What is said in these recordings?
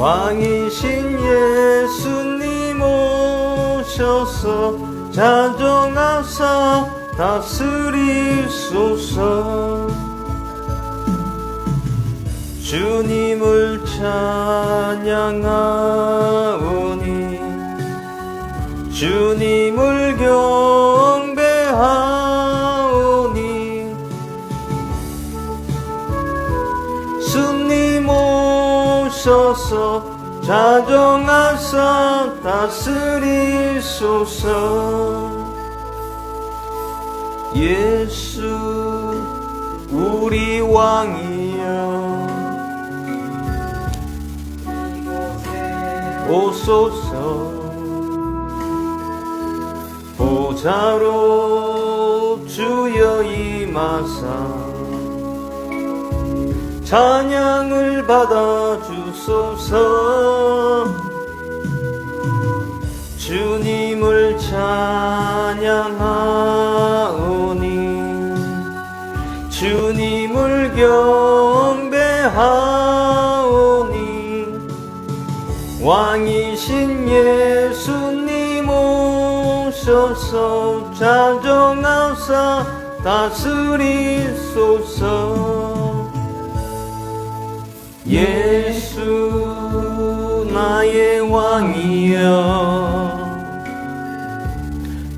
왕이신 예수님 오셔서 자정하사 다스리소서. 주님을 찬양하오니 주님을 경배하오니 주님 오셔서 자정하사 다스리소서. 예수 우리 왕이여 오소서. 보좌로 주여 임하사 찬양을 받아 주소서. 주님을 찬양하오니 주님을 경배하오니 왕이신 예수님 오셔서 자정하사 다스리소서. 예수 나의 왕이여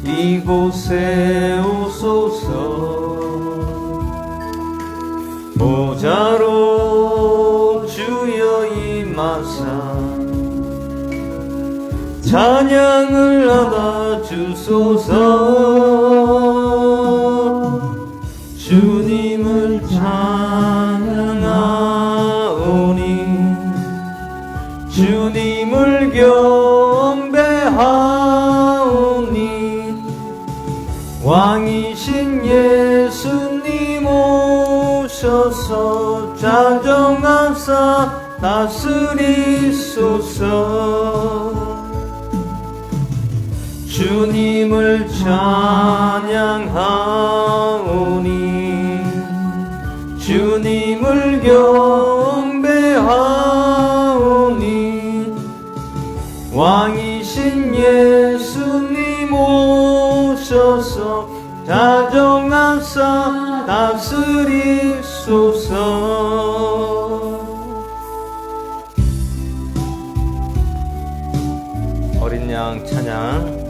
이곳에 오소서. 보좌로 주여 임하사 찬양을 하다 주소서. 주님을 찬양하오니 주님을 경배하오니 왕이신 예수님 오셔서 자정하사 다스리소서. 주님을 찬양하오니 주님을 경배하오니 왕이신 예수님 오셔서 자정하사 다스리소서. 어린 양 찬양.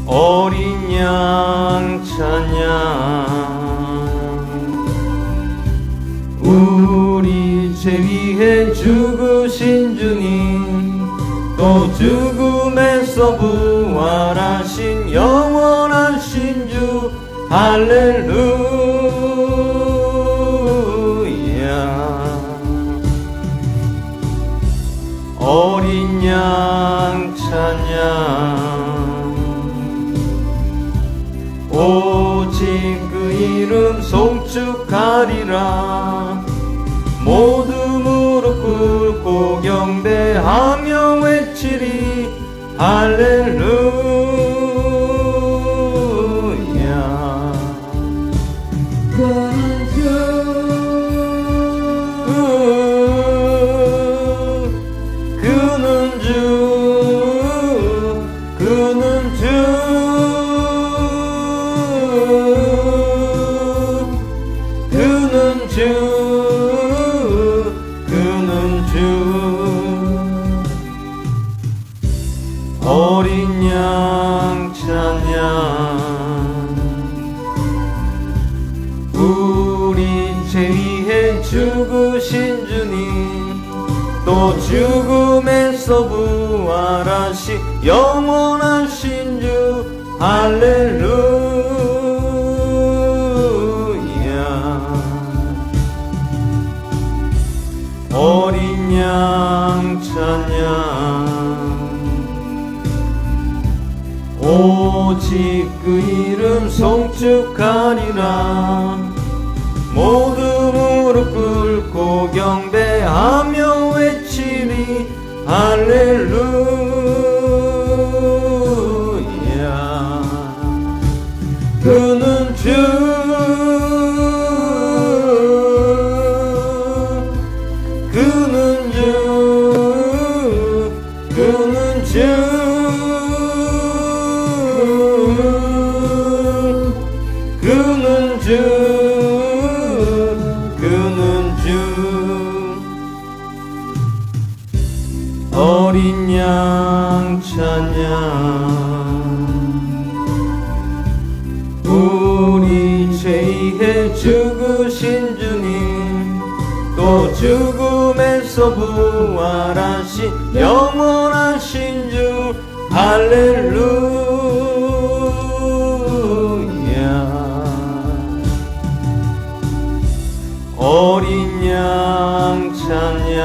어린 양 찬양. 우리 죄 위해 죽으신 주님 또 죽음에서 부활하신 영원하신 주 할렐루야. 어린 양 찬양. 오직 그 이름 송축하리라. 모두 무릎 꿇고 경배하며 외치리 할렐루야. 그는 주 그는 주 그는 주 그는 주. 어린 양 찬양. 우리 죄 위해 죽으신 주님 또 죽음에서 부활하신 영원하신 주 할렐루야. 어린 양 찬양. 오직 그 이름 송축하리라. 모두 무릎 꿇고 경배하며 외치리 할렐루야. 그는 주, 그는 주, 그는 주, 그는 주, 그는 주. 어린 양 찬양, 우리 죄의 죽으신 주님, 또 죽음에서 부활하신 영원하신 주 할렐루야. 어린 양 찬양,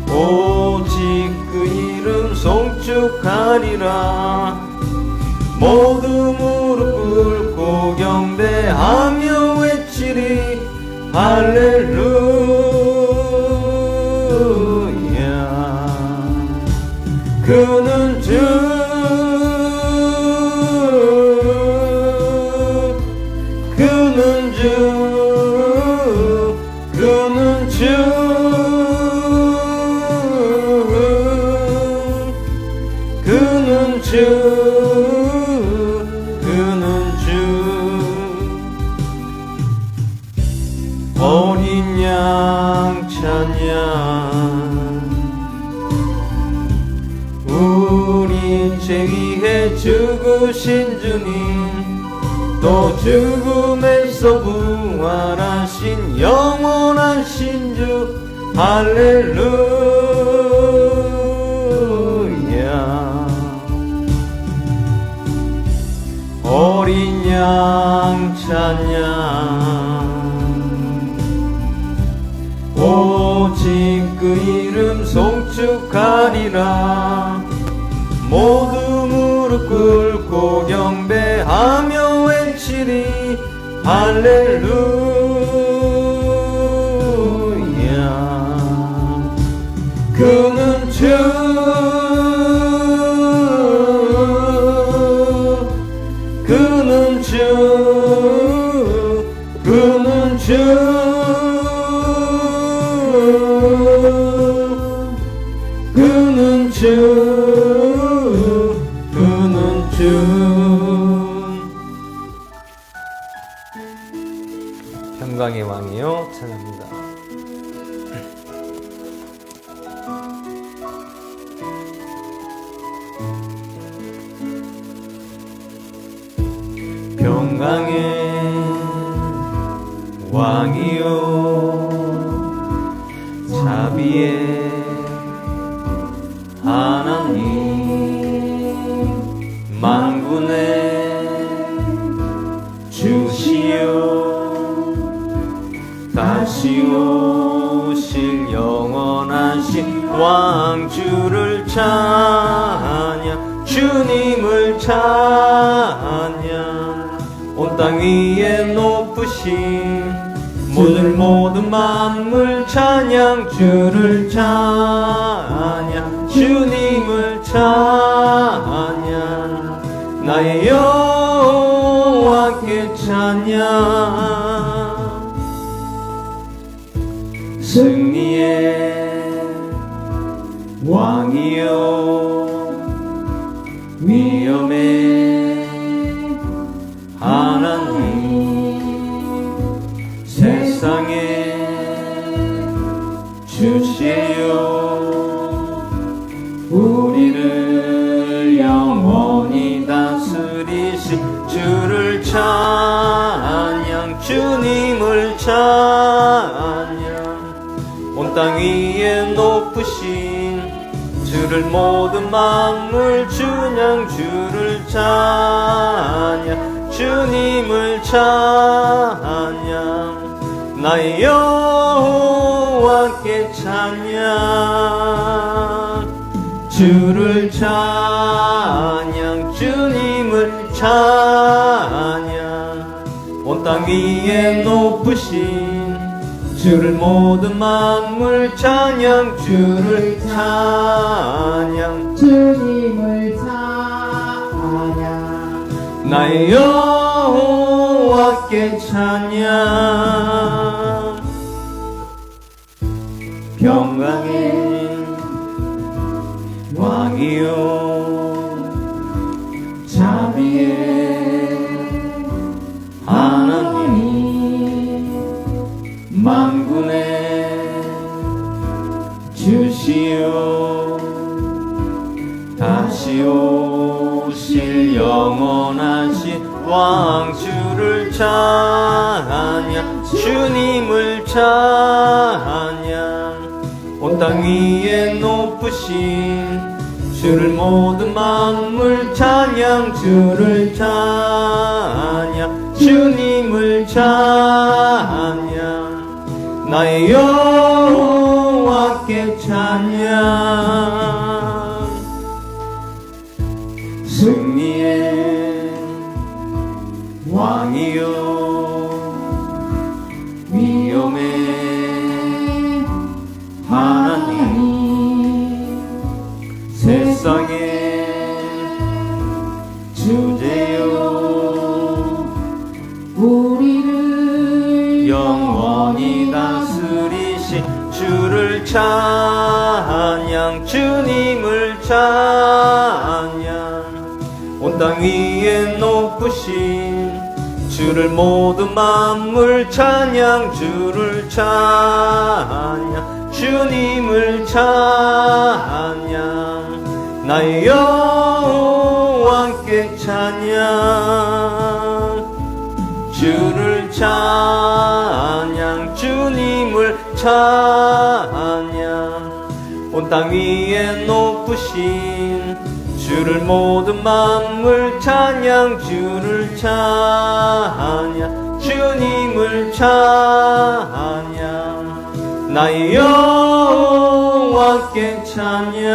오직 그 이름 송축하리라. 모두 무릎 꿇고 경배하며 외치리 할렐루야. 그는 주, 그는 주, 그는 주, 그는 주, 그는 주. 어린 양 찬양, 우리 죄 위해 죽으신 주님, 또 죽음에서 부활하신 영원하신 주 할렐루야. 어린 양 찬양, 오직 그 이름 송축하리라. 모두 무릎 꿇고 경배하며 외치리 할렐루야. 그는 주, 그는 주, 그는 주, 그는 주, 그는 주. 평강의 왕이여 찬양합니다. 평강의 왕이여 자비의 하나님, 만군의 주시여 다시 오실 영원하신 왕주를 찬양, 주님을 찬양. 온 땅 위에 높으신 모든 만물 찬양, 주를 찬양, 주님을 찬양. 나의 여호와께 찬양. 승리의 왕이여 위엄의 하나님, 세상의 주시여 우리를 영원히 다스리신 주를 찬양, 주님을 찬양. 온 땅 위에 높으신 주를 모든 만물 찬양, 주를 찬양, 주님을 찬양. 나의 여호와께 찬양, 주를 찬양, 주님을 찬양. 땅 위에 높으신 주를 모든 만물 찬양 주를 찬양 주님을 찬양 나의 여호와께 찬양 평강의 왕이요 자비의 하나님 만군의 주시오 다시 오실 영원하신 왕 주를 찬양 주님을 찬양 온 땅 위에 높으신 주를 모든 만물 찬양 주를 찬양 주님을 찬양 나의 여호와께 찬양 승리의 왕이요 위엄의 하나님 세상의 주제요 우리를 영원히 다스리신 주를 찬양 주님을 찬양 온 땅 위에 높으신 주를 모든 만물 찬양 주를 찬양 주님을 찬양 나의 여호와께 찬양 주를 찬양 주님을 찬양 온 땅 위에 높으신 주를 모든 만물 찬양 주를 찬양 주님을 찬양 나의 여호와께 찬양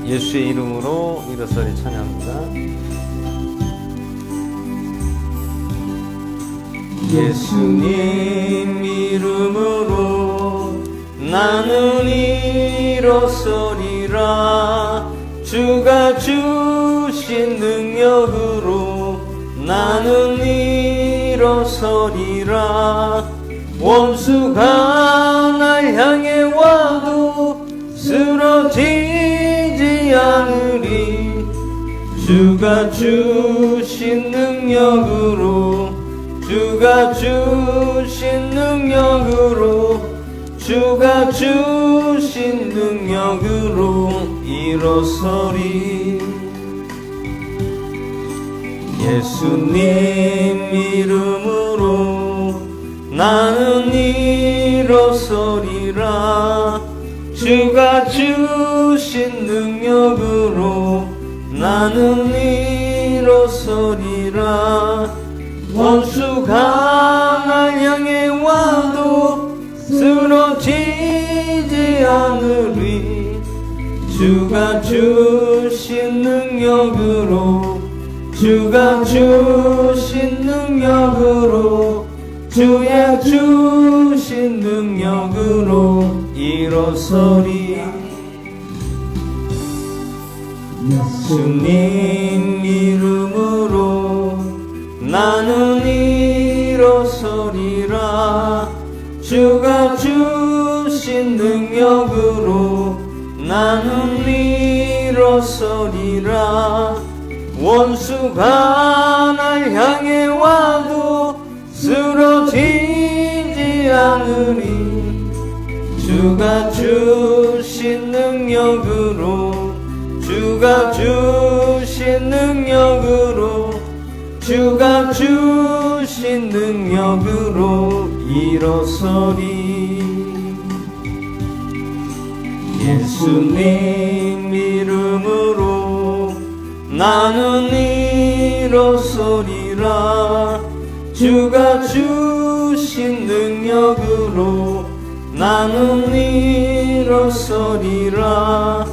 예수의 이름으로 일어서리 찬양합니다. 예수님 이름으로 나는 일어서리라 주가 주신 능력으로 나는 일어서리라 원수가 날 향해 와도 쓰러지지 않으리 주가 주신 능력으로 주가 주신 능력으로 주가 주신 능력으로 일어서리 예수님 이름으로 나는 일어서리라 주가 주신 능력으로 나는 일어서리라 원수가 날 향해 와도 쓰러지지 않으리 주가 주신 능력으로 주가 주신 능력으로 주의 주신 능력으로 일어서리 예수님 이름으로 나는 일어서리라 주가 주신 능력으로 나는 일어서리라 원수가 날 향해 와도 쓰러지지 않으리 주가 주신 능력으로 주가 주신 능력으로 주가 주신 능력으로 일어서리 예수님 이름으로 나는 일어서리라 주가 주신 능력으로 나는 일어서리라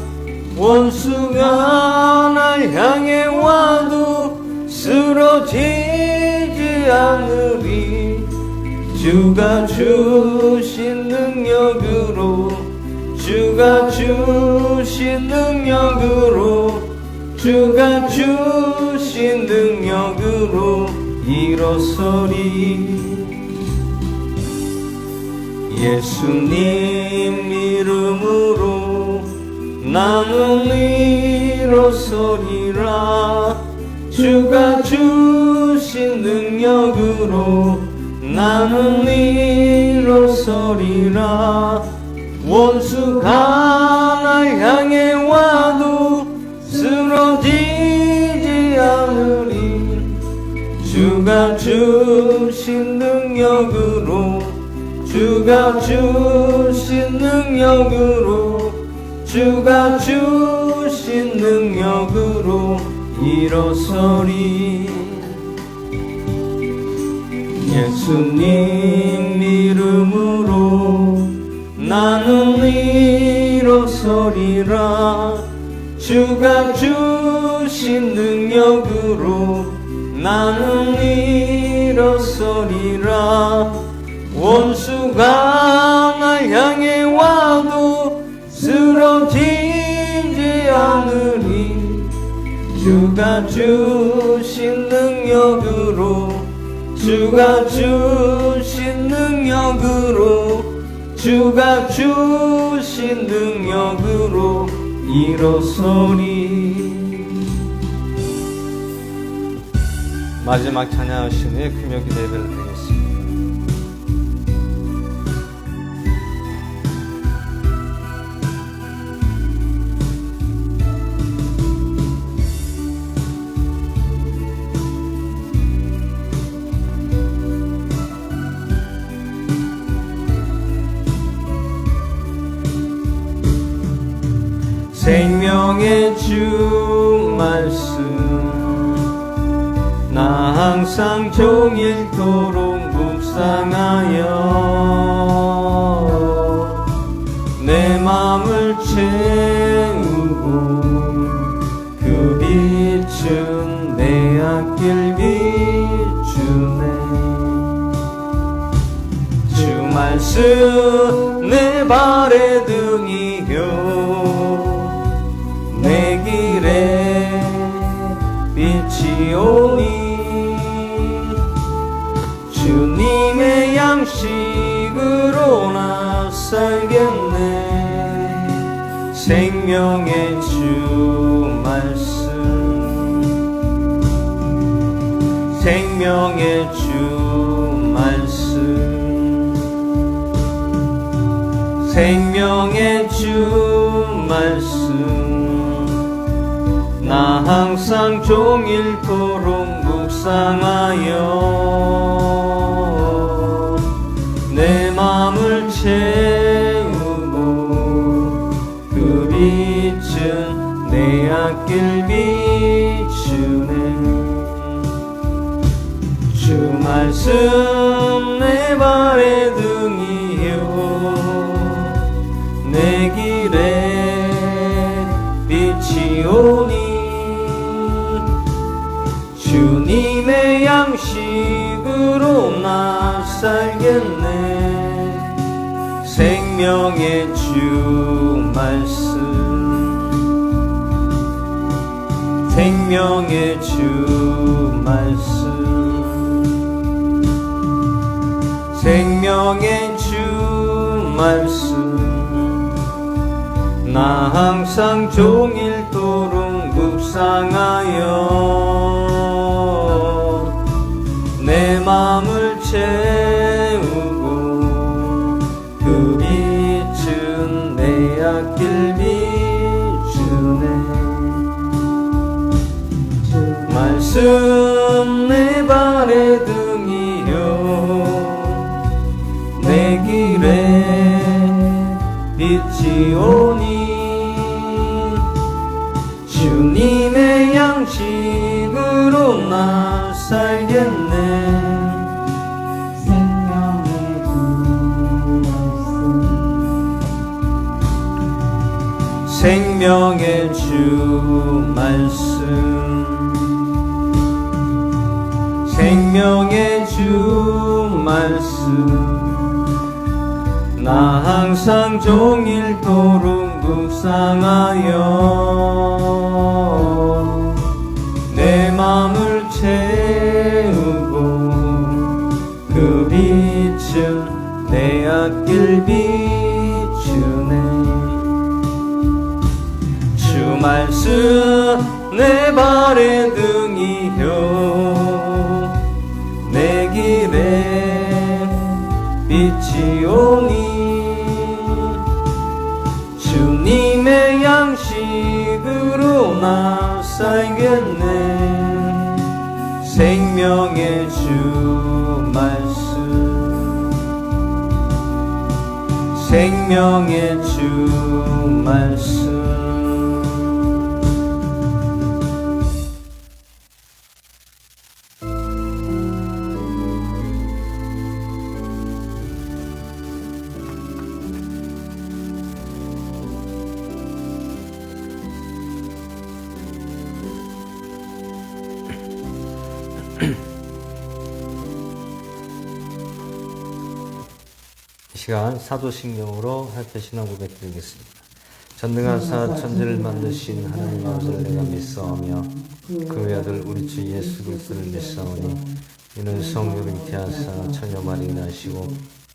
원수가 날 향해 와도 쓰러지지 않으리. 주가 주신 능력으로, 주가 주신 능력으로, 주가 주신 능력으로 일어서리. 예수님 이름으로 나는 일어서리라. 주가 주신 능력으로 나는 일어서리라. 원수가 날 향해 와도 쓰러지지 않으리. 주가 주신 능력으로, 주가 주신 능력으로, 주가 주신 능력으로 일어서리. 예수님 이름으로 나는 일어서리라. 주가 주신 능력으로 나는 일어서리라. 원수가 날 향해 와도 쓰러지지 않으리. 주가 주신 능력으로, 주가 주신 능력으로, 주가 주신 능력으로 일어서리. 마지막 찬양하신 후에 금요 기도 예배를 드리겠습니다. 생명의 주 말씀 나 항상 종일토록 묵상하여 내 맘을 채우고 그 빛은 내 앞길 비추네. 주 말씀 내 발의 등이요 내 길에 빛이 오니 주님의 양식으로 나 살겠네. 생명의 주 말씀 생명의 주 말씀 생명의 주 말씀 나 항상 종일토록 묵상하여 내 맘을 채우고 그 빛은 내 앞길 비추네. 주 말씀 내 발의 등이요 내 길에 빛이 오니 주님의 양식으로 나 살겠네. 생명의 주 말씀 생명의 주 말씀 생명의 주 말씀 나 항상 종일토록 묵상하여 내 맘을 채우고 그 빛은 내 앞길 비추네. 말씀 내 발의 등이요 내 길에 빛이 오니 주님의 양식으로 나 살겠네. 생명의 주 말씀 생명의 주 말씀 나 항상 종일토록 묵상하여 내 맘을 채우고 그 빛은 내 앞길 비추네 주 말씀 내 발의 등이요 내 길에 빛이오니 주님의 양식으로 나 살겠네 생명의 주 말씀 생명의 주 말씀 이 시간 사도신경으로 할때 신앙 고백 드리겠습니다. 전능하사 천지를 만드신 하나님 아버지를 내가 믿사오며 그 외아들 우리 주 예수 그리스도를 믿사오니 이는 성령을 잉태하사 처녀 마리아 나시고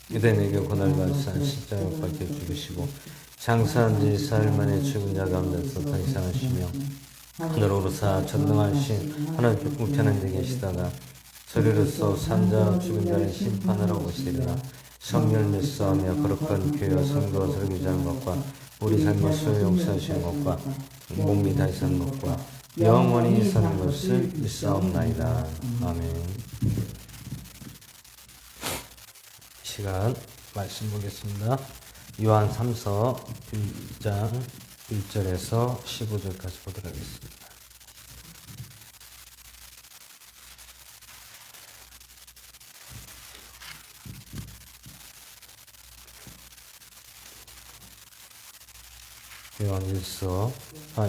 유대인에게 고난을 받으사 십자가에 못 박혀 죽으시고 장사한 지 사흘 만에 죽은 자 가운데서 탄생하시며 하늘로 오르사 전능하신 하나님께 우편한 데 계시다가 저리로서 산자 죽은 자를 심판하러 오시리라 성령을 믿사오며 거룩한 교회와 성도와 설교자는 것과 우리 삶의 수 용서하시는 것과 몸이 다시 사는 것과 영원히 사는 것을 믿사옵나이다. 아멘. 시간 말씀 보겠습니다. 요한 3서 1장 1절에서 15절까지 보도록 하겠습니다.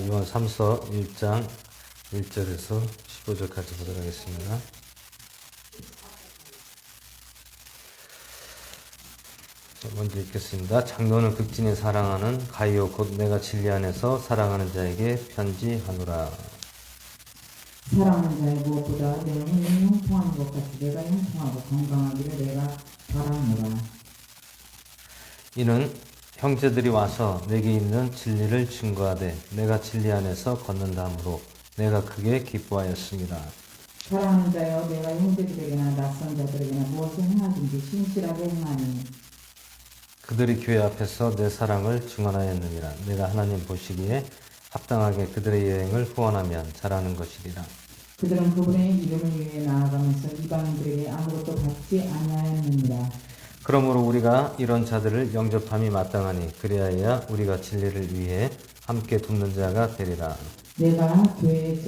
요한 3서 1장 1절에서 15절까지 보도록 하겠습니다. 먼저 읽겠습니다. 장로는 극진히 사랑하는 가이오 곧 내가 진리 안에서 사랑하는 자에게 편지하노라. 사랑하는 자의 무엇보다 내 영혼이 형통하는 것 같이 내가 형통하고 건강하기를 내가 바라노라. 이는 형제들이 와서 내게 있는 진리를 증거하되 내가 진리 안에서 걷는다 하므로 내가 크게 기뻐하였습니다. 사랑하는 자여 내가 형제들에게나 낯선 자들에게나 무엇을 행하든지 신실하게 행하니 그들이 교회 앞에서 내 사랑을 증언하였느니라. 내가 하나님 보시기에 합당하게 그들의 여행을 후원하면 잘하는 것이리라. 그들은 그분의 이름을 위해 나아가면서 이방인들에게 아무것도 받지 아니하였느니라. 그러므로 우리가 이런 자들을 영접함이 마땅하니 그리하여 우리가 진리를 위해 함께 돕는 자가 되리라. 내가 교회에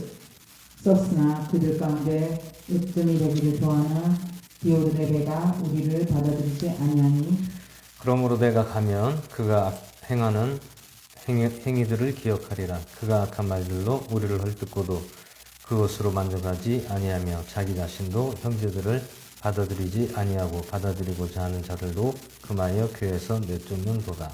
썼으나 그들 가운데 으뜸이 되기를 좋아하는 디오드레베가 우리를 받아들이지 아니하니 그러므로 내가 가면 그가 행하는 행위들을 기억하리라. 그가 악한 말들로 우리를 헐뜯고도 그것으로 만족하지 아니하며 자기 자신도 형제들을 받아들이지 아니하고 받아들이고자 하는 자들도 금하여 교회에서 내쫓는도다.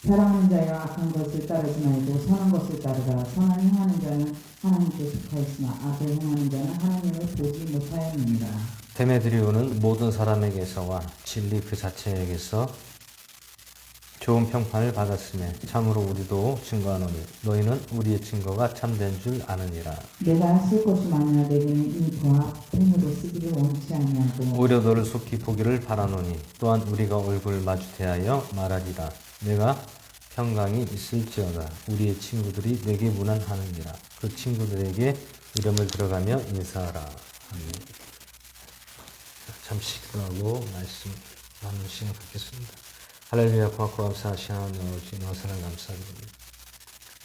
사랑하는 자여 악한 것을 따르지 말고 선한 것을 따르라. 선한 행하는 자는 하나님께 속하였으나 악을 행하는 자는 하나님을 보지 못하였느니라. 데메드리오는 모든 사람에게서와 진리 그 자체에게서 좋은 평판을 받았으며 참으로 우리도 증거하노니 너희는 우리의 증거가 참된 줄 아느니라. 내가 쓸 것이 많으나 내게는 이 도합 펜으로 쓰기를 원치 아니하고 오히려 너를 속히 보기를 바라노니 또한 우리가 얼굴 마주 대하여 말하리라. 내가 평강이 있을지어다. 우리의 친구들이 내게 문안하느니라. 그 친구들에게 이름을 들어가며 인사하라. 아멘. 잠시 기도하고 말씀 나누는 시간 갖겠습니다. 할렐루야. 고맙고 감사하시는 오직 너사랑 감사드립니다.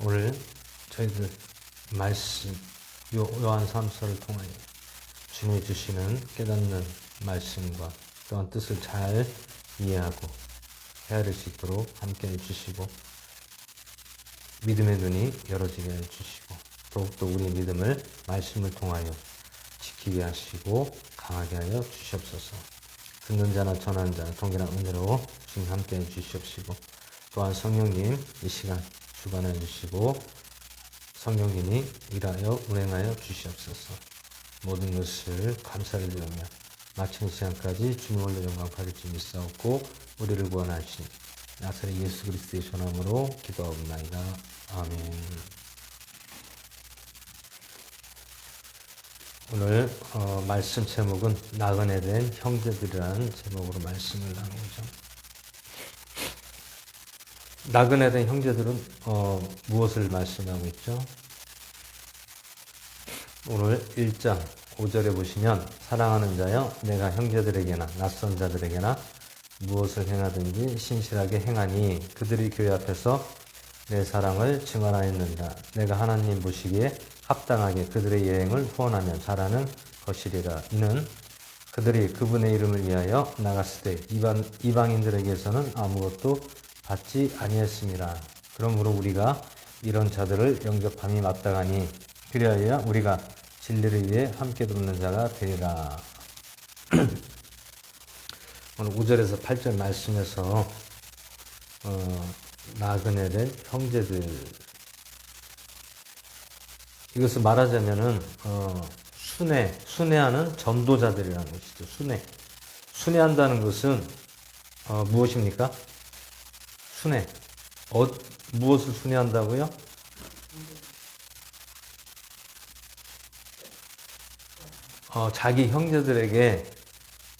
오늘 저희들 말씀 요한 3서를 통하여 주님이 주시는 깨닫는 말씀과 또한 뜻을 잘 이해하고 헤아릴 수 있도록 함께 해주시고 믿음의 눈이 열어지게 해주시고 더욱더 우리의 믿음을 말씀을 통하여 지키게 하시고 강하게 하여 주시옵소서. 듣는 자나 전하는 자나 동일한 은혜로 주님 함께 해주시옵시고 또한 성령님 이 시간 주관해 주시고 성령님이 일하여 운행하여 주시옵소서. 모든 것을 감사를 드리며 마치는 시간까지 주님 올려 영광 받을 줄 믿사옵고 우리를 구원하신 나사렛 예수 그리스도의 전함으로 기도하옵나이다. 아멘. 오늘 말씀 제목은 나그네 된 형제들이라는 제목으로 말씀을 나누고자. 나그네 된 형제들은 무엇을 말씀하고 있죠? 오늘 1장 5절에 보시면 사랑하는 자여 내가 형제들에게나 낯선 자들에게나 무엇을 행하든지 신실하게 행하니 그들이 교회 앞에서 내 사랑을 증언하였느니라. 내가 하나님 보시기에 합당하게 그들의 여행을 후원하며 잘하는 것이리라. 이는 그들이 그분의 이름을 위하여 나갔을 때 이방인들에게서는 아무것도 받지 아니했습니다. 그러므로 우리가 이런 자들을 영접함이 마땅하니 그리하여 우리가 진리를 위해 함께 돕는 자가 되리라. 오늘 5절에서 8절 말씀에서 나그네 된 형제들, 이것을 말하자면은 순회하는 전도자들이라는 것이죠. 순회한다는 것은 무엇입니까? 무엇을 순회한다고요? 자기 형제들에게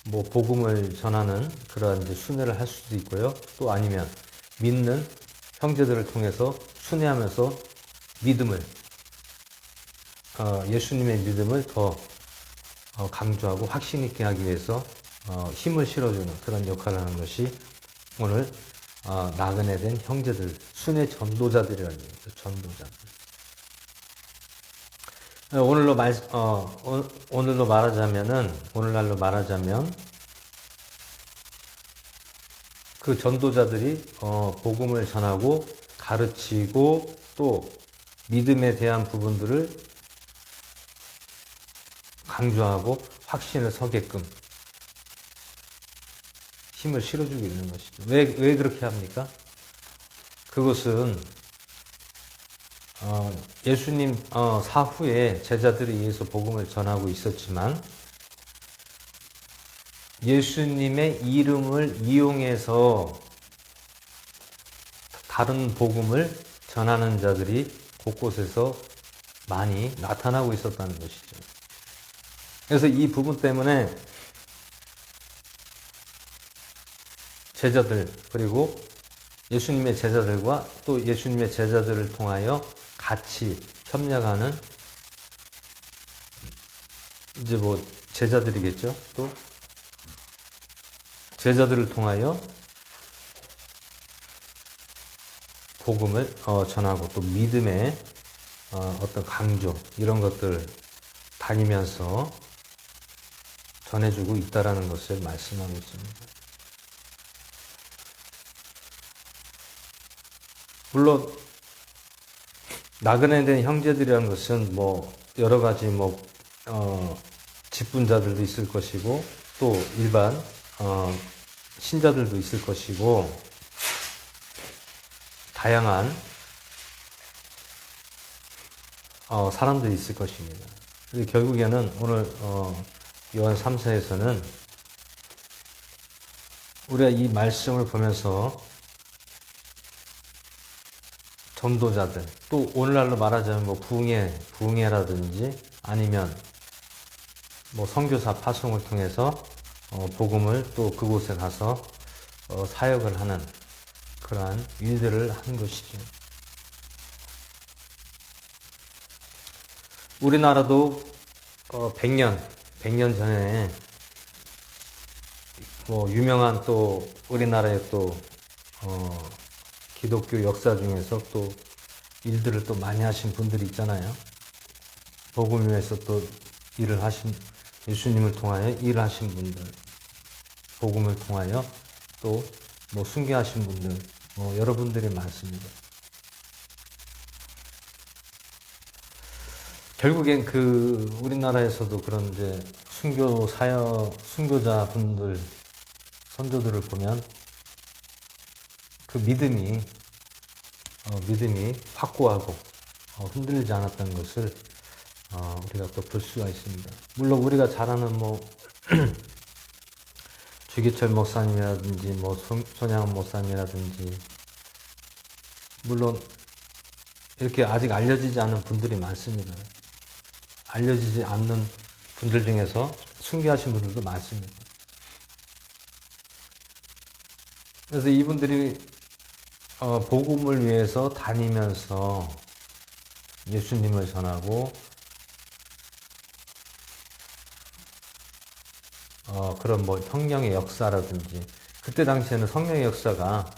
뭐 복음을 전하는 그러한 이제 순회를 할 수도 있고요. 또 아니면 믿는 형제들을 통해서 순회하면서 믿음을 예수님의 믿음을 더 강조하고 확신 있게 하기 위해서 힘을 실어주는 그런 역할을 하는 것이 오늘 나그네 된 형제들, 순회 전도자들이라는 얘기죠. 전도자들. 오늘날로 말하자면 그 전도자들이 복음을 전하고 가르치고 또 믿음에 대한 부분들을 강조하고 확신을 서게끔 힘을 실어주고 있는 것이죠. 왜 그렇게 합니까? 그것은 예수님 사후에 제자들에 의해서 복음을 전하고 있었지만 예수님의 이름을 이용해서 다른 복음을 전하는 자들이 곳곳에서 많이 나타나고 있었다는 것이죠. 그래서 이 부분 때문에 제자들 그리고 예수님의 제자들과 또 예수님의 제자들을 통하여 같이 협력하는 이제 뭐 제자들이겠죠. 또 제자들을 통하여 복음을 전하고 또 믿음의 어떤 강조 이런 것들 다니면서 전해주고 있다라는 것을 말씀하고 있습니다. 물론 나그네 된 형제들이라는 것은 뭐 여러 가지 직분자들도 있을 것이고 또 일반 신자들도 있을 것이고 다양한 사람들이 있을 것입니다. 결국에는 오늘 요한 3사에서는 우리가 이 말씀을 보면서 전도자들, 또 오늘날로 말하자면 뭐 부흥회라든지 아니면 뭐 선교사 파송을 통해서 복음을 또 그곳에 가서 사역을 하는 그러한 일들을 하는 것이죠. 우리나라도 100년 전에 뭐 유명한 또 우리나라의 또 기독교 역사 중에서 또 일들을 또 많이 하신 분들이 있잖아요. 복음 위해서 또 일을 하신 예수님을 통하여 일하신 분들, 복음을 통하여 또 뭐 순교하신 분들, 여러분들이 많습니다. 결국엔 그 우리나라에서도 그런 이제 순교 사역 순교자 분들 선조들을 보면 그 믿음이 확고하고 흔들리지 않았다는 것을 우리가 또 볼 수가 있습니다. 물론 우리가 잘 아는 뭐 주기철 목사님이라든지 뭐 손양원 목사님이라든지 물론 이렇게 아직 알려지지 않은 분들이 많습니다. 알려지지 않는 분들 중에서 순교하신 분들도 많습니다. 그래서 이분들이 복음을 위해서 다니면서 예수님을 전하고 그런 뭐 성령의 역사라든지 그때 당시에는 성령의 역사가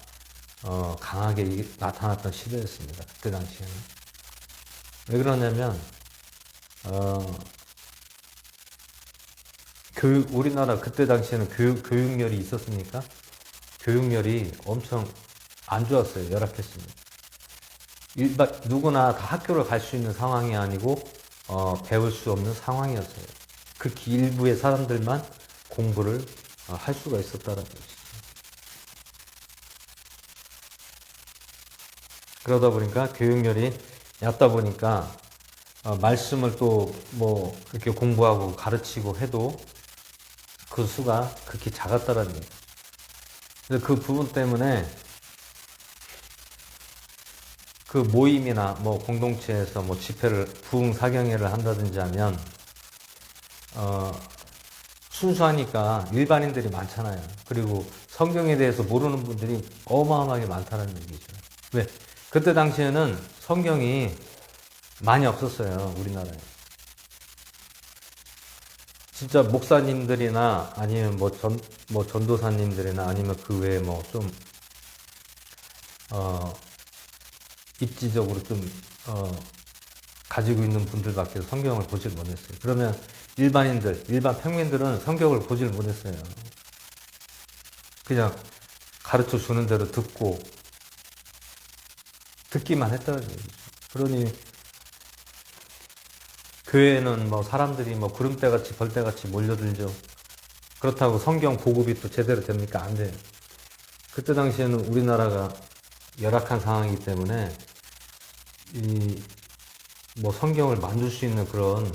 강하게 나타났던 시대였습니다. 그때 당시에는. 왜 그러냐면 우리나라 그때 당시에는 교육열이 있었으니까 교육열이 엄청 안 좋았어요. 열악했습니다. 누구나 다 학교를 갈 수 있는 상황이 아니고 배울 수 없는 상황이었어요. 극히 일부의 사람들만 공부를 할 수가 있었다는 것이죠. 그러다 보니까 교육열이 얕다 보니까 말씀을 또 뭐 그렇게 공부하고 가르치고 해도 그 수가 극히 작았다는 얘기예요. 그래서 그 부분 때문에 그 모임이나 뭐 공동체에서 뭐 집회를 부흥사경회를 한다든지 하면 순수하니까 일반인들이 많잖아요. 그리고 성경에 대해서 모르는 분들이 어마어마하게 많다는 얘기죠. 왜? 그때 당시에는 성경이 많이 없었어요. 우리나라에. 진짜 목사님들이나 아니면 뭐 전도사님들이나 아니면 그 외에 뭐 좀 입지적으로 좀 가지고 있는 분들밖에 성경을 보질 못했어요. 그러면 일반 평민들은 성경을 보질 못했어요. 그냥 가르쳐 주는 대로 듣기만 했다는 얘기죠. 그러니 교회에는 뭐 사람들이 뭐 구름대같이 벌떼같이 몰려들죠. 그렇다고 성경 보급이 또 제대로 됩니까? 안 돼요. 그때 당시에는 우리나라가 열악한 상황이기 때문에 뭐 성경을 만들 수 있는 그런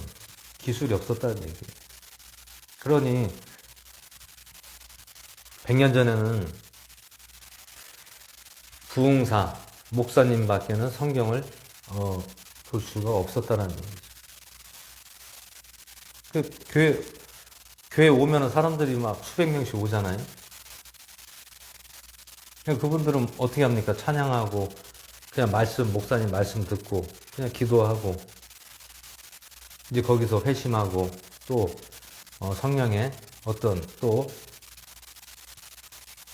기술이 없었다는 얘기예요. 그러니 100년 전에는 부흥사, 목사님밖에는 성경을 볼 수가 없었다는 얘기죠. 교회 오면은 사람들이 막 수백 명씩 오잖아요. 그분들은 어떻게 합니까? 찬양하고 그냥 목사님 말씀 듣고 그냥 기도하고 이제 거기서 회심하고 또 성령의 어떤 또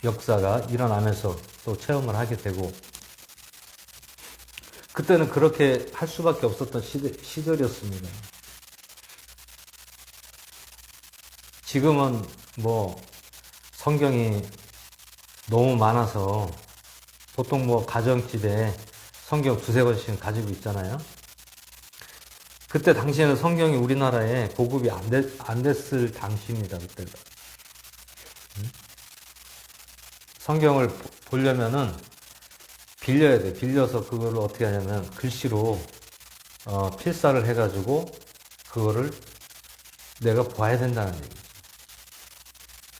역사가 일어나면서 또 체험을 하게 되고 그때는 그렇게 할 수밖에 없었던 시절이었습니다. 지금은 뭐 성경이 너무 많아서 보통 뭐 가정집에 성경 두세 권씩 가지고 있잖아요. 그때 당시에는 성경이 우리나라에 보급이 안 됐을 당시입니다. 그때가. 성경을 보려면은 빌려야 돼. 빌려서 그거를 어떻게 하냐면 글씨로 필사를 해가지고 그거를 내가 봐야 된다는 얘기죠.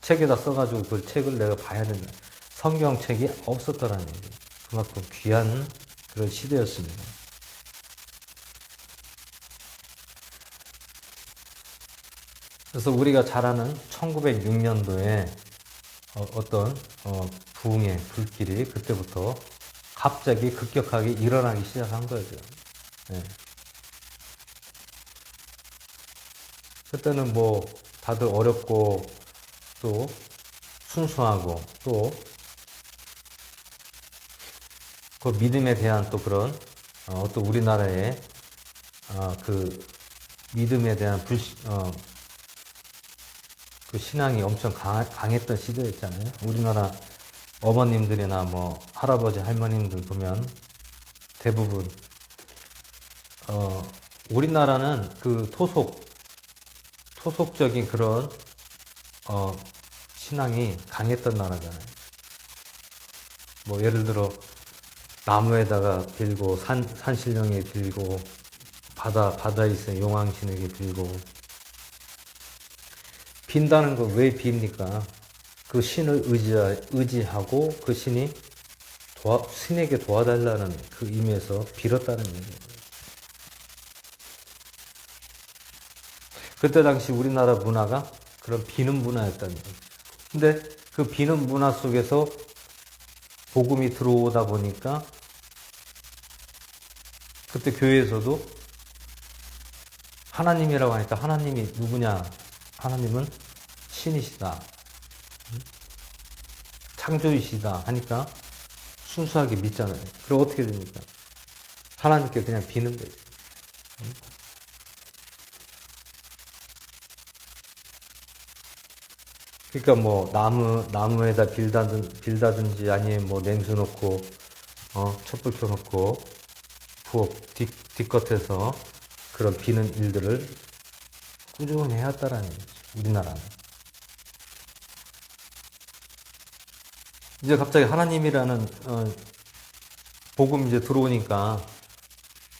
책에다 써가지고 그 책을 내가 봐야 된다. 성경책이 없었더라는 얘기예요. 그만큼 귀한 그런 시대였습니다. 그래서 우리가 잘 아는 1906년도에 어떤 부흥의 불길이 그때부터 갑자기 급격하게 일어나기 시작한 거죠. 네. 그때는 뭐 다들 어렵고 또 순수하고 또 그 믿음에 대한 또 그런 또 우리나라의 그 믿음에 대한 그 신앙이 엄청 강했던 시대였잖아요. 우리나라 어머님들이나 뭐 할아버지 할머님들 보면 대부분 우리나라는 그 토속적인 그런 신앙이 강했던 나라잖아요. 뭐 예를 들어 나무에다가 빌고 산신령에 빌고 바다에 있어 용왕신에게 빌고 빈다는 거 왜 빕니까? 그 신을 의지하고 그 신이 신에게 도와달라는 그 의미에서 빌었다는 얘기예요. 그때 당시 우리나라 문화가 그런 비는 문화였다는 얘기죠. 근데 그 비는 문화 속에서 복음이 들어오다 보니까 그때 교회에서도 하나님이라고 하니까 하나님이 누구냐? 하나님은 신이시다. 창조이시다 하니까 순수하게 믿잖아요. 그럼 어떻게 됩니까? 하나님께 그냥 비는 거예요. 그러니까 뭐 나무에다 빌다든지 아니면 뭐 냉수 넣고 촛불 켜놓고 부엌 뒷겉에서 그런 비는 일들을 꾸준히 해왔다라는 거죠. 우리나라는. 이제 갑자기 하나님이라는 복음 이제 들어오니까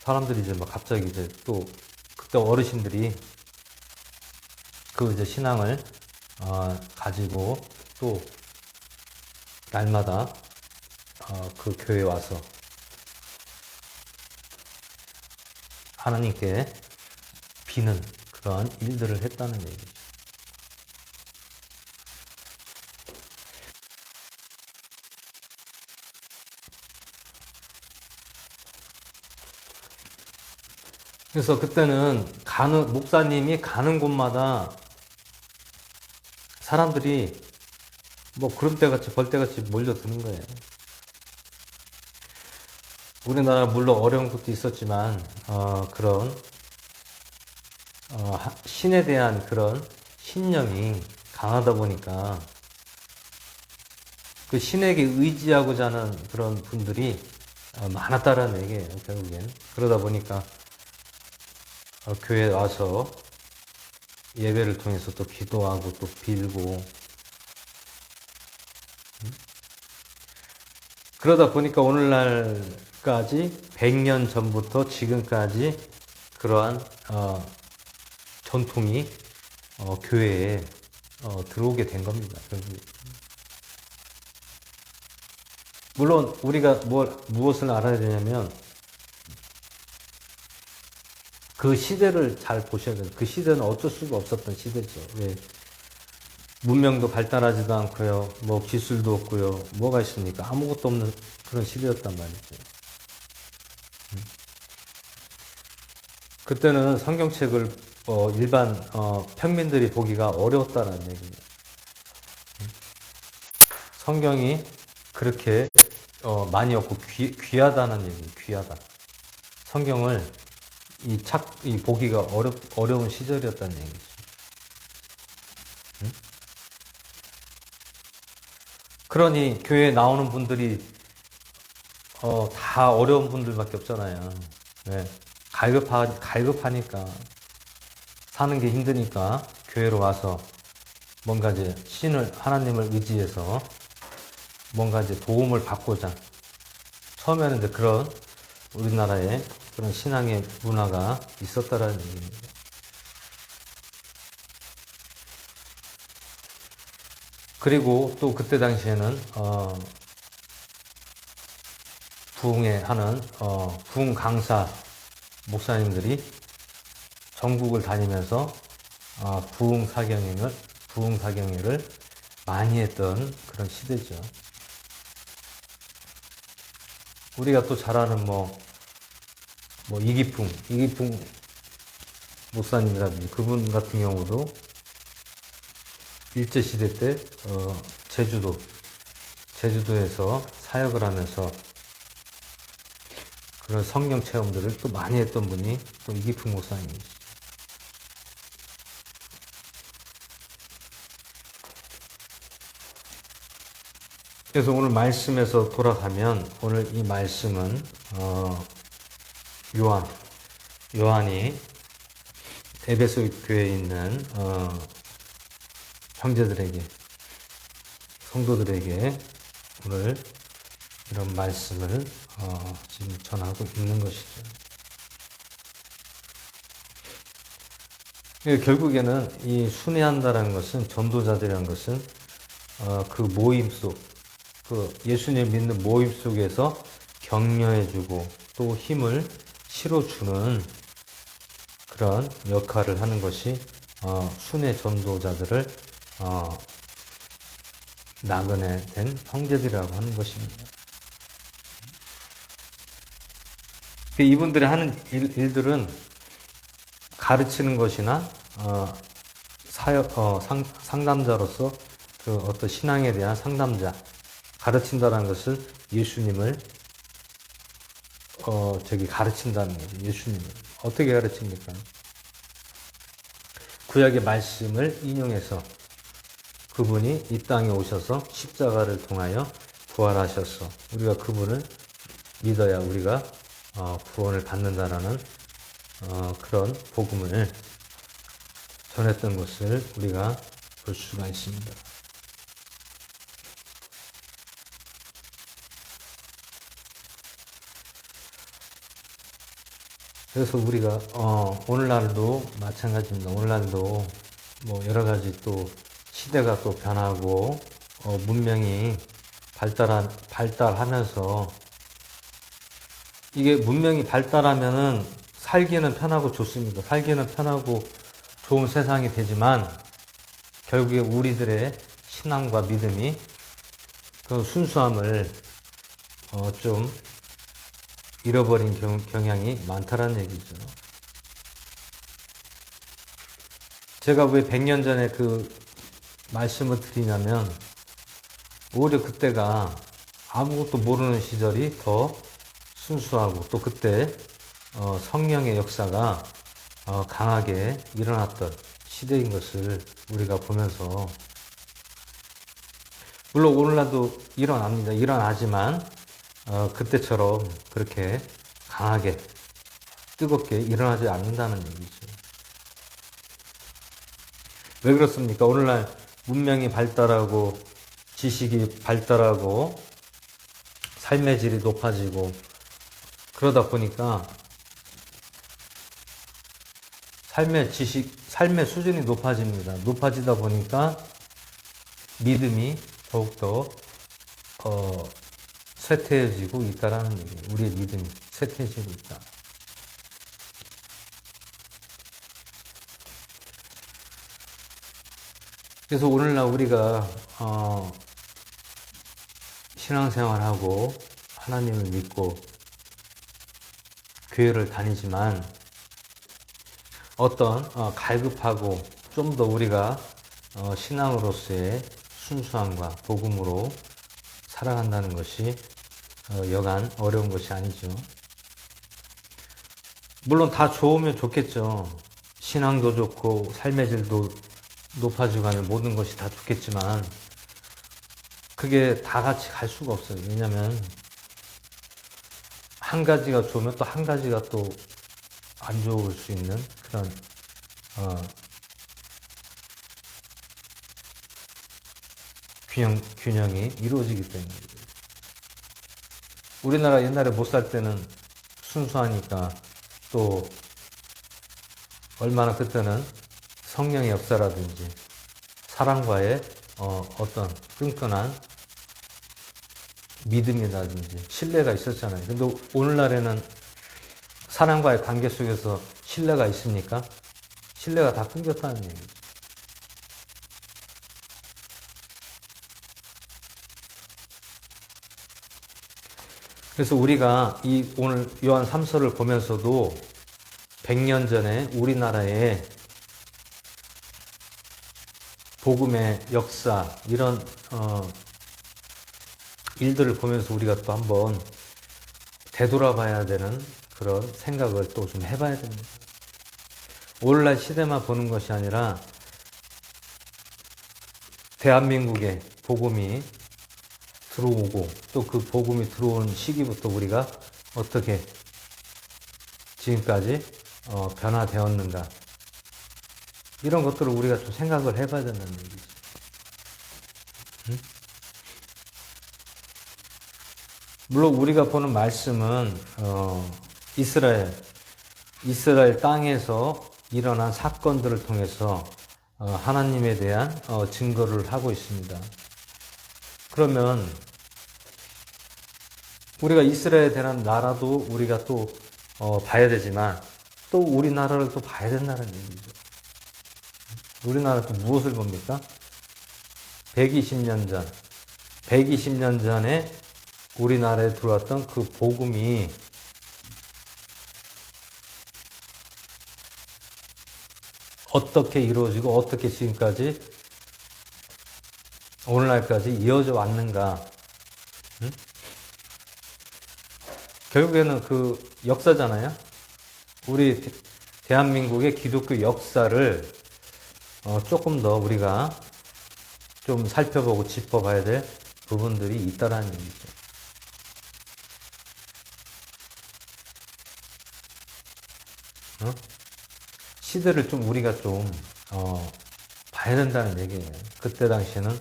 사람들이 이제 막 갑자기 이제 또 그때 어르신들이 그 이제 신앙을 가지고 또 날마다 그 교회에 와서 하나님께 비는 그런 일들을 했다는 얘기죠. 그래서 그때는 목사님이 가는 곳마다 사람들이 뭐 구름대같이 벌떼같이 몰려드는 거예요. 우리나라 물론 어려운 것도 있었지만 그런 신에 대한 그런 신념이 강하다 보니까 그 신에게 의지하고자 하는 그런 분들이 많았다라는 얘기예요. 결국엔 그러다 보니까 교회에 와서 예배를 통해서 또 기도하고 또 빌고 그러다 보니까 오늘날까지 100년 전부터 지금까지 그러한 전통이 교회에 들어오게 된 겁니다. 물론 우리가 무엇을 알아야 되냐면 그 시대를 잘 보셔야 돼요. 그 시대는 어쩔 수가 없었던 시대죠. 왜? 문명도 발달하지도 않고요. 뭐 기술도 없고요. 뭐가 있습니까? 아무것도 없는 그런 시대였단 말이죠. 그때는 성경책을 일반 평민들이 보기가 어려웠다는 얘기예요. 성경이 그렇게 많이 없고 귀하다는 얘기예요. 귀하다. 성경을 보기가 어려운 시절이었다는 얘기죠. 응? 그러니 교회에 나오는 분들이 다 어려운 분들밖에 없잖아요. 네. 갈급하니까 사는 게 힘드니까 교회로 와서 뭔가 이제 하나님을 의지해서 뭔가 이제 도움을 받고자 처음에는 이제 그런 우리나라에 그런 신앙의 문화가 있었다라는 얘기입니다. 그리고 또 그때 당시에는 부흥 강사 목사님들이 전국을 다니면서 부흥 사경회를 많이 했던 그런 시대죠. 우리가 또 잘 아는 이기풍 목사님이라든지 그분 같은 경우도 일제시대 때 제주도에서 사역을 하면서 그런 성경 체험들을 또 많이 했던 분이 또 이기풍 목사님이시죠. 그래서 오늘 말씀에서 돌아가면 오늘 이 말씀은 요한 요한이 에베소 교회에 있는 형제들에게, 성도들에게 오늘 이런 말씀을 지금 전하고 있는 것이죠. 결국에는 이 순회한다라는 것은, 전도자들이라는 것은 그 모임 속, 그 예수님 믿는 모임 속에서 격려해주고 또 힘을 실어주는 그런 역할을 하는 것이 순회 전도자들을 나그네 된 형제들이라고 하는 것입니다. 이분들이 하는 일들은 가르치는 것이나 상담자로서 그 어떤 신앙에 대한 상담자, 가르친다는 것을 예수님을 가르친다는 거죠. 예수님을 어떻게 가르칩니까? 구약의 말씀을 인용해서 그분이 이 땅에 오셔서 십자가를 통하여 부활하셔서 우리가 그분을 믿어야 우리가 구원을 받는다라는 그런 복음을 전했던 것을 우리가 볼 수가 있습니다. 그래서 우리가 오늘날도 마찬가지입니다. 오늘날도 뭐 여러 가지 또 시대가 또 변하고 문명이 발달하면서 이게 문명이 발달하면은 살기는 편하고 좋습니다. 살기는 편하고 좋은 세상이 되지만 결국에 우리들의 신앙과 믿음이 그 순수함을 좀 잃어버린 경향이 많다라는 얘기죠. 제가 왜 100년 전에 그 말씀을 드리냐면 오히려 그때가 아무것도 모르는 시절이 더 순수하고 또 그때 성령의 역사가 강하게 일어났던 시대인 것을 우리가 보면서, 물론 오늘날도 일어납니다. 일어나지만 그때처럼 그렇게 강하게 뜨겁게 일어나지 않는다는 얘기죠. 왜 그렇습니까? 오늘날 문명이 발달하고 지식이 발달하고 삶의 질이 높아지고 그러다 보니까 삶의 수준이 높아집니다. 높아지다 보니까 믿음이 더욱더 쇠퇴해지고 있다라는 얘기예요. 우리의 믿음이 쇠퇴해지고 있다. 그래서 오늘날 우리가 신앙생활하고 하나님을 믿고 교회를 다니지만 어떤 갈급하고 좀 더 우리가 신앙으로서의 순수함과 복음으로 살아간다는 것이 여간 어려운 것이 아니죠. 물론 다 좋으면 좋겠죠. 신앙도 좋고 삶의 질도 높아지고 하는 모든 것이 다 좋겠지만 그게 다 같이 갈 수가 없어요. 왜냐하면 한 가지가 좋으면 또 한 가지가 또 안 좋을 수 있는 그런 균형이 이루어지기 때문에. 우리나라 옛날에 못 살 때는 순수하니까 또 얼마나 그때는 성령의 역사라든지 사랑과의 어떤 끈끈한 믿음이라든지 신뢰가 있었잖아요. 근데 오늘날에는 사랑과의 관계 속에서 신뢰가 있습니까? 신뢰가 다 끊겼다는 얘기죠. 그래서 우리가 이 오늘 요한 3서를 보면서도 100년 전에 우리나라에 복음의 역사, 이런 일들을 보면서 우리가 또 한번 되돌아봐야 되는 그런 생각을 또 좀 해봐야 됩니다. 오늘날 시대만 보는 것이 아니라 대한민국에 복음이 들어오고 또 그 복음이 들어온 시기부터 우리가 어떻게 지금까지 변화되었는가? 이런 것들을 우리가 좀 생각을 해봐야 된다는 얘기죠. 응? 물론 우리가 보는 말씀은 이스라엘 땅에서 일어난 사건들을 통해서 하나님에 대한 증거를 하고 있습니다. 그러면 우리가 이스라엘에 대한 나라도 우리가 또 봐야 되지만 또 우리나라를 또 봐야 된다는 얘기죠. 우리나라 또 무엇을 봅니까? 120년 전에 우리나라에 들어왔던 그 복음이 어떻게 이루어지고 어떻게 지금까지 오늘날까지 이어져 왔는가? 응? 결국에는 그 역사잖아요. 우리 대한민국의 기독교 역사를 조금 더 우리가 좀 살펴보고 짚어봐야 될 부분들이 있다라는 얘기죠. 시대를 좀 우리가 좀 봐야 된다는 얘기예요. 그때 당시에는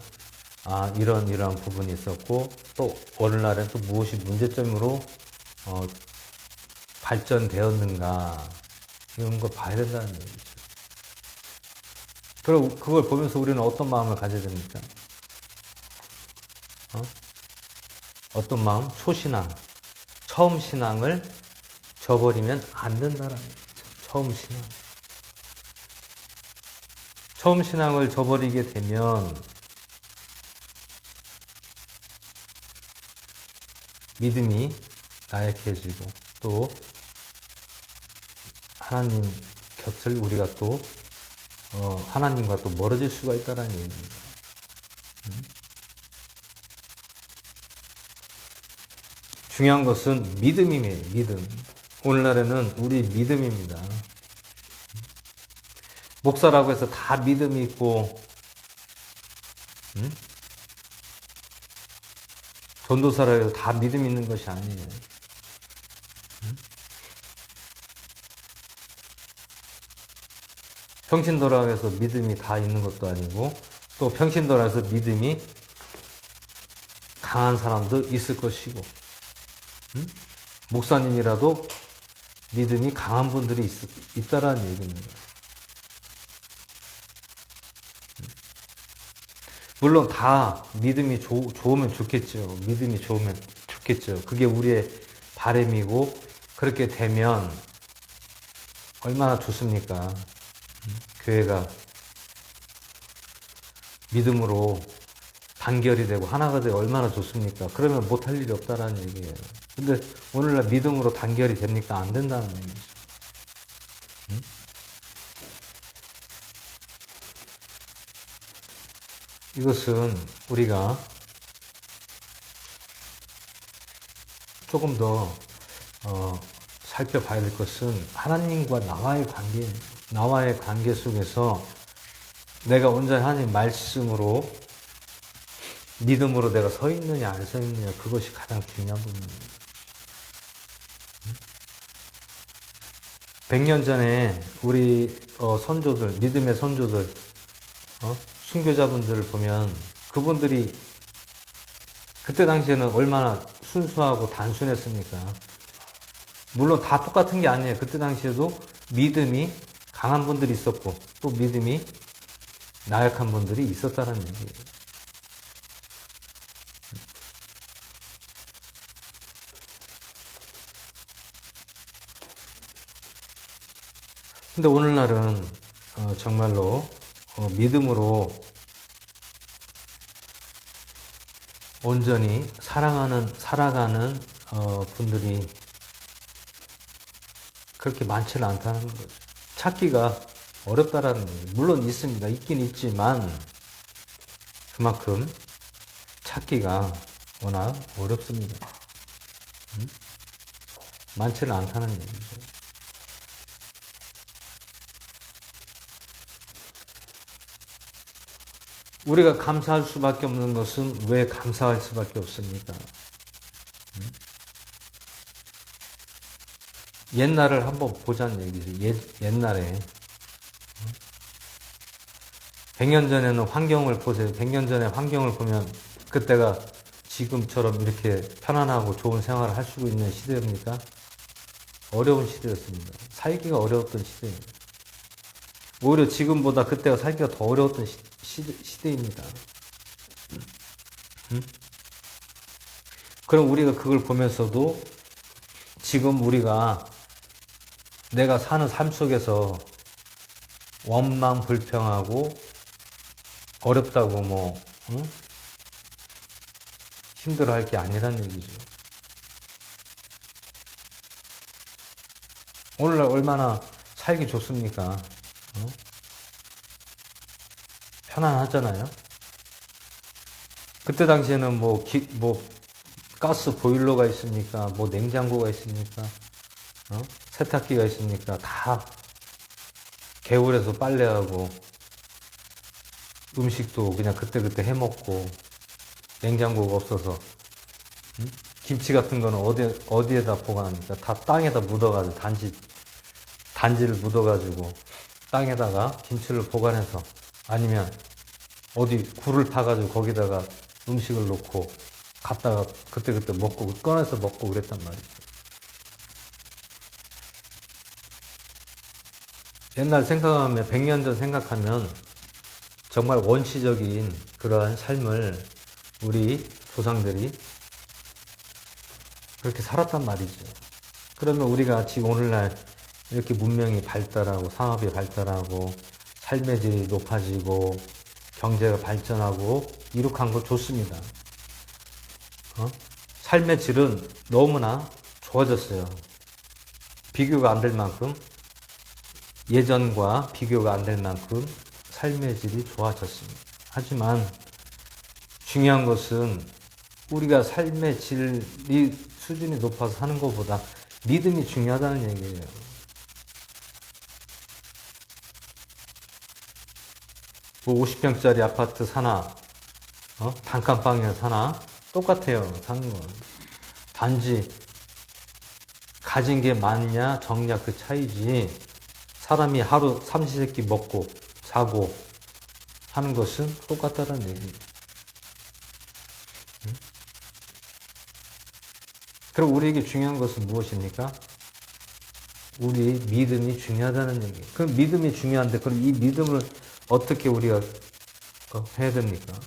이런 부분이 있었고 또 오늘날엔 또 무엇이 문제점으로 발전되었는가 이런 걸 봐야 된다는 얘기죠. 그리고 그걸 보면서 우리는 어떤 마음을 가져야 됩니까? 어떤 마음? 초신앙. 처음 신앙을 저버리면 안 된다는 얘기죠. 처음 신앙을 저버리게 되면 믿음이 나약해지고 또 하나님 곁을 우리가 또 하나님과 또 멀어질 수가 있다는 얘기입니다. 중요한 것은 믿음이에요. 믿음. 오늘날에는 우리 믿음입니다. 목사라고 해서 다 믿음이 있고 전도사라고 해서 다 믿음 있는 것이 아니에요. 평신도라고 해서 믿음이 다 있는 것도 아니고 또 평신도라고 해서 믿음이 강한 사람도 있을 것이고 목사님이라도 믿음이 강한 분들이 있다라는 얘기입니다. 물론 다 믿음이 좋으면 좋겠죠. 믿음이 좋으면 좋겠죠. 그게 우리의 바람이고 그렇게 되면 얼마나 좋습니까? 교회가 믿음으로 단결이 되고 하나가 되고 얼마나 좋습니까? 그러면 못할 일이 없다라는 얘기예요. 근데 오늘날 믿음으로 단결이 됩니까? 안 된다는 얘기죠. 이것은 우리가 조금 더 살펴봐야 될 것은 하나님과 나와의 관계 속에서 내가 온전히 하나님 말씀으로 믿음으로 내가 서 있느냐 안 서 있느냐 그것이 가장 중요한 부분입니다. 100년 전에 우리 선조들, 믿음의 선조들, 순교자분들을 보면 그분들이 그때 당시에는 얼마나 순수하고 단순했습니까? 물론 다 똑같은 게 아니에요. 그때 당시에도 믿음이 강한 분들이 있었고 또 믿음이 나약한 분들이 있었다는 얘기예요. 근데 오늘날은 정말로 믿음으로 온전히 살아가는 분들이 그렇게 많지는 않다는 거죠. 찾기가 어렵다라는 거예요. 물론 있습니다. 있긴 있지만 그만큼 찾기가 워낙 어렵습니다. 많지는 않다는 얘기죠. 우리가 감사할 수밖에 없는 것은 왜 감사할 수밖에 없습니까? 옛날을 한번 보자는 얘기죠. 옛날에 100년 전에는 환경을 보세요. 100년 전에 환경을 보면 그때가 지금처럼 이렇게 편안하고 좋은 생활을 할 수 있는 시대입니까? 어려운 시대였습니다. 살기가 어려웠던 시대입니다. 오히려 지금보다 그때가 살기가 더 어려웠던 시대입니다. 그럼 우리가 그걸 보면서도 지금 우리가 내가 사는 삶 속에서 원망 불평하고 어렵다고 힘들어할 게 아니란 얘기죠. 오늘날 얼마나 살기 좋습니까? 편안하잖아요. 그때 당시에는 가스 보일러가 있습니까? 냉장고가 있습니까? 세탁기가 있습니까? 다 개울에서 빨래하고 음식도 그냥 그때그때 해먹고 냉장고가 없어서 김치 같은 거는 어디에다 보관합니까? 다 땅에다 묻어가지고 단지를 묻어가지고 땅에다가 김치를 보관해서 아니면 어디 굴을 파가지고 거기다가 음식을 놓고 갔다가 그때그때 먹고 꺼내서 먹고 그랬단 말이죠. 옛날 생각하면 100년 전 생각하면 정말 원시적인 그러한 삶을 우리 조상들이 그렇게 살았단 말이죠. 그러면 우리가 지금 오늘날 이렇게 문명이 발달하고 산업이 발달하고 삶의 질이 높아지고 경제가 발전하고 이룩한 거 좋습니다. 삶의 질은 너무나 좋아졌어요. 비교가 안 될 만큼 예전과 비교가 안 될 만큼 삶의 질이 좋아졌습니다. 하지만 중요한 것은 우리가 삶의 질이 수준이 높아서 사는 것보다 믿음이 중요하다는 얘기예요. 뭐 50평짜리 아파트 사나 단칸방에 사나 똑같아요. 사는 건. 단지 가진 게 많냐 적냐 그 차이지 사람이 하루 삼시세끼 먹고 자고 하는 것은 똑같다는 얘기예요. 그럼 우리에게 중요한 것은 무엇입니까? 우리 믿음이 중요하다는 얘기예요. 그럼 믿음이 중요한데 그럼 이 믿음을 어떻게 우리가 해야 됩니까?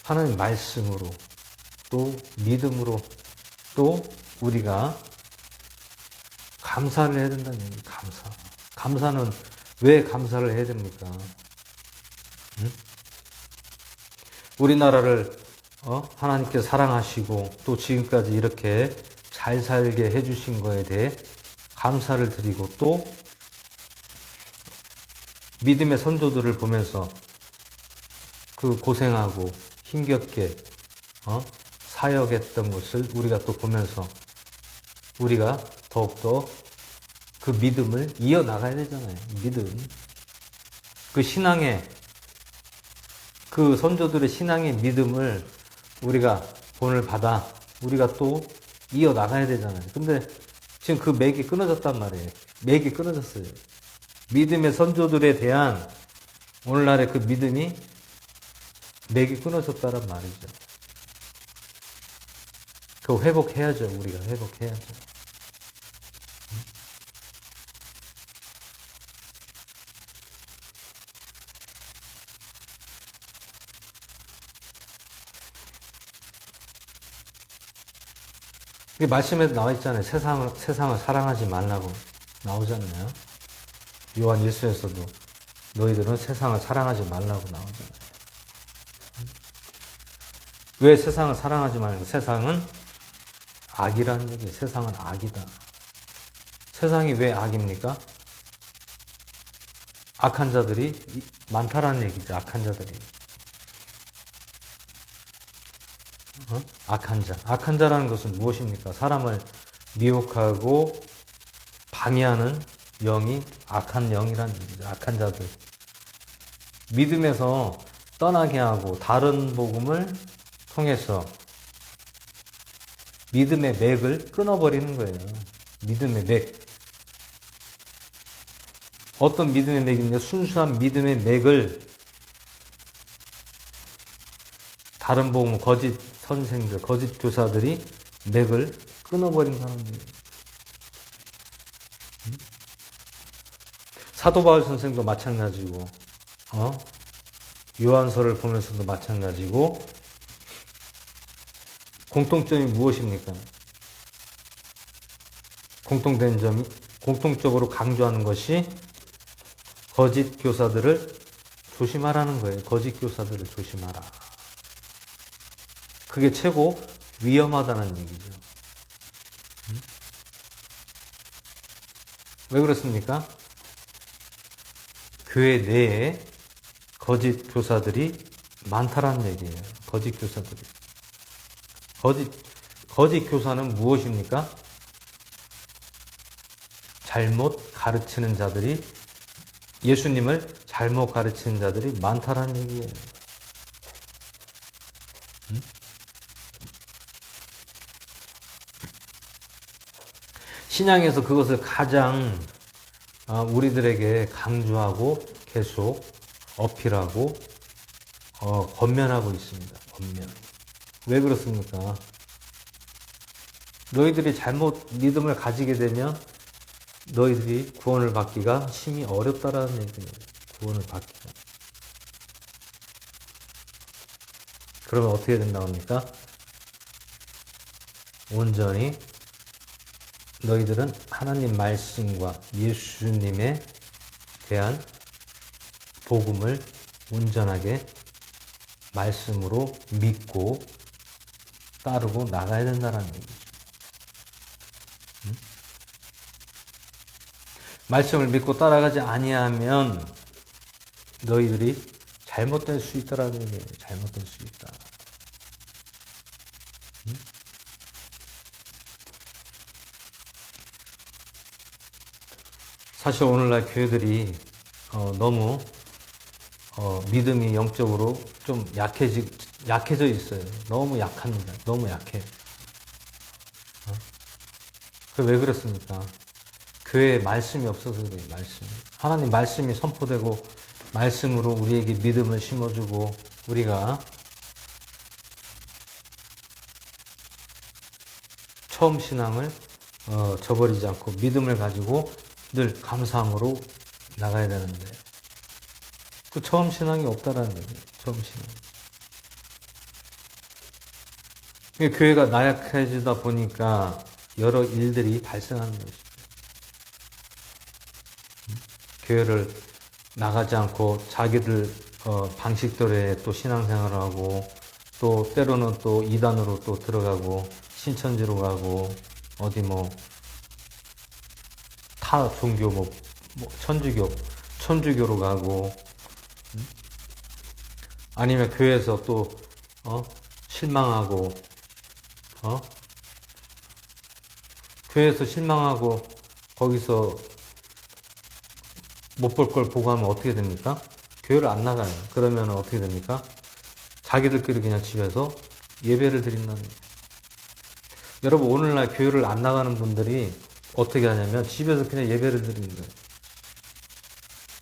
하나님 말씀으로 또 믿음으로 또 우리가 감사를 해야 된다는 얘기예요. 감사는 왜 감사를 해야 됩니까? 우리나라를 하나님께서 사랑하시고 또 지금까지 이렇게 잘 살게 해주신 거에 대해 감사를 드리고 또 믿음의 선조들을 보면서 그 고생하고 힘겹게 사역했던 것을 우리가 또 보면서 우리가 더욱더 그 믿음을 이어나가야 되잖아요. 믿음. 그 신앙의 그 선조들의 신앙의 믿음을 우리가 본을 받아 우리가 또 이어나가야 되잖아요. 근데 지금 그 맥이 끊어졌단 말이에요. 맥이 끊어졌어요. 믿음의 선조들에 대한 오늘날의 그 믿음이 맥이 끊어졌다란 말이죠. 그거 회복해야죠. 우리가 회복해야죠. 말씀에도 나와 있잖아요. 세상을 사랑하지 말라고 나오잖아요. 요한 1서에서도 너희들은 세상을 사랑하지 말라고 나오잖아요. 왜 세상을 사랑하지 말고? 세상은 악이라는 얘기예요. 세상은 악이다. 세상이 왜 악입니까? 악한 자들이 많다라는 얘기죠. 악한 자들이. 악한 자. 악한 자라는 것은 무엇입니까? 사람을 미혹하고 방해하는 영이 악한 영이라는 얘기죠. 악한 자들. 믿음에서 떠나게 하고 다른 복음을 통해서 믿음의 맥을 끊어버리는 거예요. 믿음의 맥. 어떤 믿음의 맥인데 순수한 믿음의 맥을 다른 복음 거짓 선생들, 거짓 교사들이 맥을 끊어버린 사람들이에요. 사도 바울 선생도 마찬가지고, 요한서를 보면서도 마찬가지고, 공통점이 무엇입니까? 공통된 점이, 공통적으로 강조하는 것이 거짓 교사들을 조심하라는 거예요. 거짓 교사들을 조심하라. 그게 최고 위험하다는 얘기죠. 왜 그렇습니까? 교회 내에 거짓 교사들이 많다라는 얘기예요. 거짓 교사들이. 거짓 교사는 무엇입니까? 잘못 가르치는 자들이, 예수님을 잘못 가르치는 자들이 많다라는 얘기예요. 신앙에서 그것을 가장 우리들에게 강조하고 계속 어필하고 권면하고 있습니다. 권면. 왜 그렇습니까? 너희들이 잘못 믿음을 가지게 되면 너희들이 구원을 받기가 심히 어렵다라는 얘기예요. 구원을 받기가. 그러면 어떻게 된다고 합니까? 온전히 너희들은 하나님 말씀과 예수님에 대한 복음을 온전하게 말씀으로 믿고 따르고 나가야 된다는 얘기죠. 말씀을 믿고 따라가지 아니하면 너희들이 잘못될 수 있다라는 얘기예요. 잘못될 수 있다. 사실 오늘날 교회들이 너무 믿음이 영적으로 좀 약해져 있어요. 너무 약합니다. 너무 약해. 왜 그렇습니까? 교회에 말씀이 없어서 그래요. 말씀. 하나님 말씀이 선포되고 말씀으로 우리에게 믿음을 심어주고 우리가 처음 신앙을 저버리지 않고 믿음을 가지고 늘 감사함으로 나가야 되는데 그 처음 신앙이 없다라는 얘기예요. 처음 신앙. 교회가 나약해지다 보니까 여러 일들이 발생하는 것입니다. 교회를 나가지 않고 자기들 방식대로의 또 신앙생활을 하고 또 때로는 또 이단으로 또 들어가고 신천지로 가고 어디 타 종교 천주교로 가고 아니면 교회에서 또 실망하고 교회에서 실망하고 거기서 못 볼 걸 보고 하면 어떻게 됩니까? 교회를 안 나가요. 그러면 어떻게 됩니까? 자기들끼리 그냥 집에서 예배를 드린다는 거예요. 여러분 오늘날 교회를 안 나가는 분들이 어떻게 하냐면 집에서 그냥 예배를 드리는 거예요.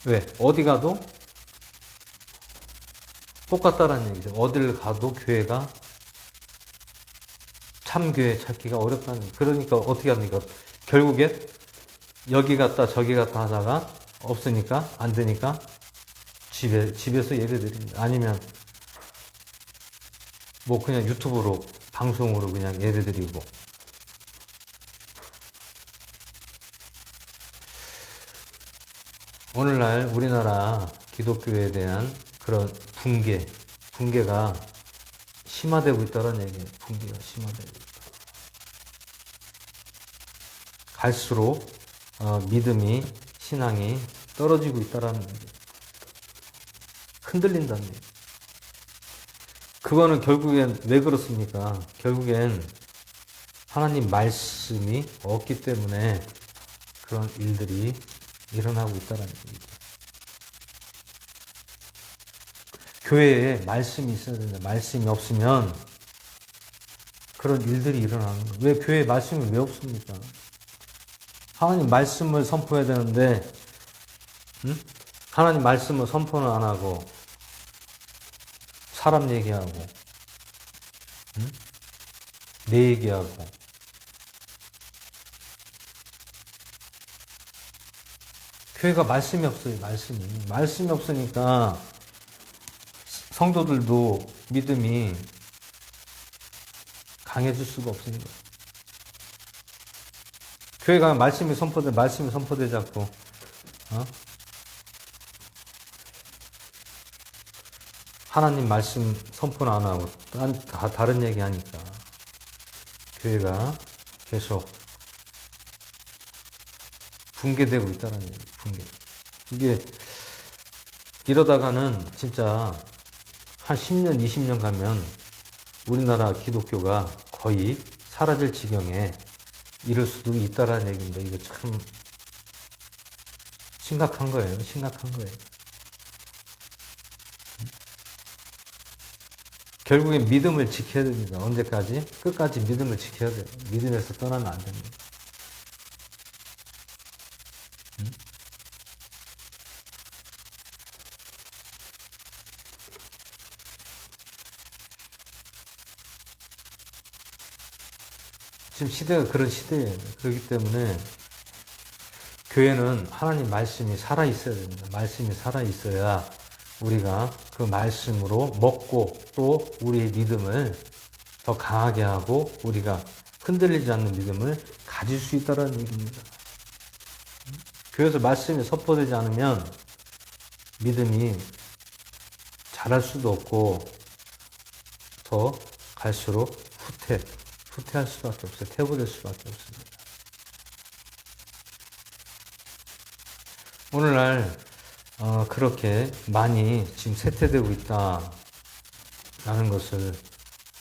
왜? 어디 가도 똑같다라는 얘기죠. 어딜 가도 교회가 참교회 찾기가 어렵다는 거예요. 그러니까 어떻게 합니까? 결국에 여기 갔다 저기 갔다 하다가 없으니까 안 되니까 집에서 예배 드립니다. 아니면 그냥 유튜브로 방송으로 그냥 예배 드리고 오늘날 우리나라 기독교에 대한 그런 붕괴가 심화되고 있다는 얘기예요. 붕괴가 심화되고 있다. 갈수록 믿음이 신앙이 떨어지고 있다라는 얘기예요. 흔들린다는 얘기예요. 그거는 결국엔 왜 그렇습니까? 결국엔 하나님 말씀이 없기 때문에 그런 일들이 일어나고 있다는 얘기죠. 교회에 말씀이 있어야 된다. 말씀이 없으면 그런 일들이 일어나는 거예요. 왜 교회에 말씀이 왜 없습니까? 하나님 말씀을 선포해야 되는데, 응? 하나님 말씀을 선포는 안 하고, 사람 얘기하고, 응? 내 얘기하고, 교회가 말씀이 없어요, 말씀이. 말씀이 없으니까 성도들도 믿음이 강해질 수가 없습니다. 교회가 말씀이 선포되지 않고, 하나님 말씀 선포는 안 하고, 다 다른 얘기 하니까, 교회가 계속 붕괴되고 있다는 얘기예요, 붕괴. 이게, 이러다가는 진짜 한 10년, 20년 가면 우리나라 기독교가 거의 사라질 지경에 이럴 수도 있다라는 얘기입니다. 이거 참 심각한 거예요. 심각한 거예요. 결국엔 믿음을 지켜야 됩니다. 언제까지? 끝까지 믿음을 지켜야 돼요. 믿음에서 떠나면 안 됩니다. 지금 시대가 그런 시대예요. 그렇기 때문에 교회는 하나님 말씀이 살아있어야 됩니다. 말씀이 살아있어야 우리가 그 말씀으로 먹고 또 우리의 믿음을 더 강하게 하고 우리가 흔들리지 않는 믿음을 가질 수 있다는 얘기입니다. 교회에서 말씀이 선포되지 않으면 믿음이 자랄 수도 없고 더 갈수록 후퇴할 수밖에 없어요. 퇴보될 수밖에 없습니다. 오늘날 그렇게 많이 지금 쇠퇴되고 있다라는 것을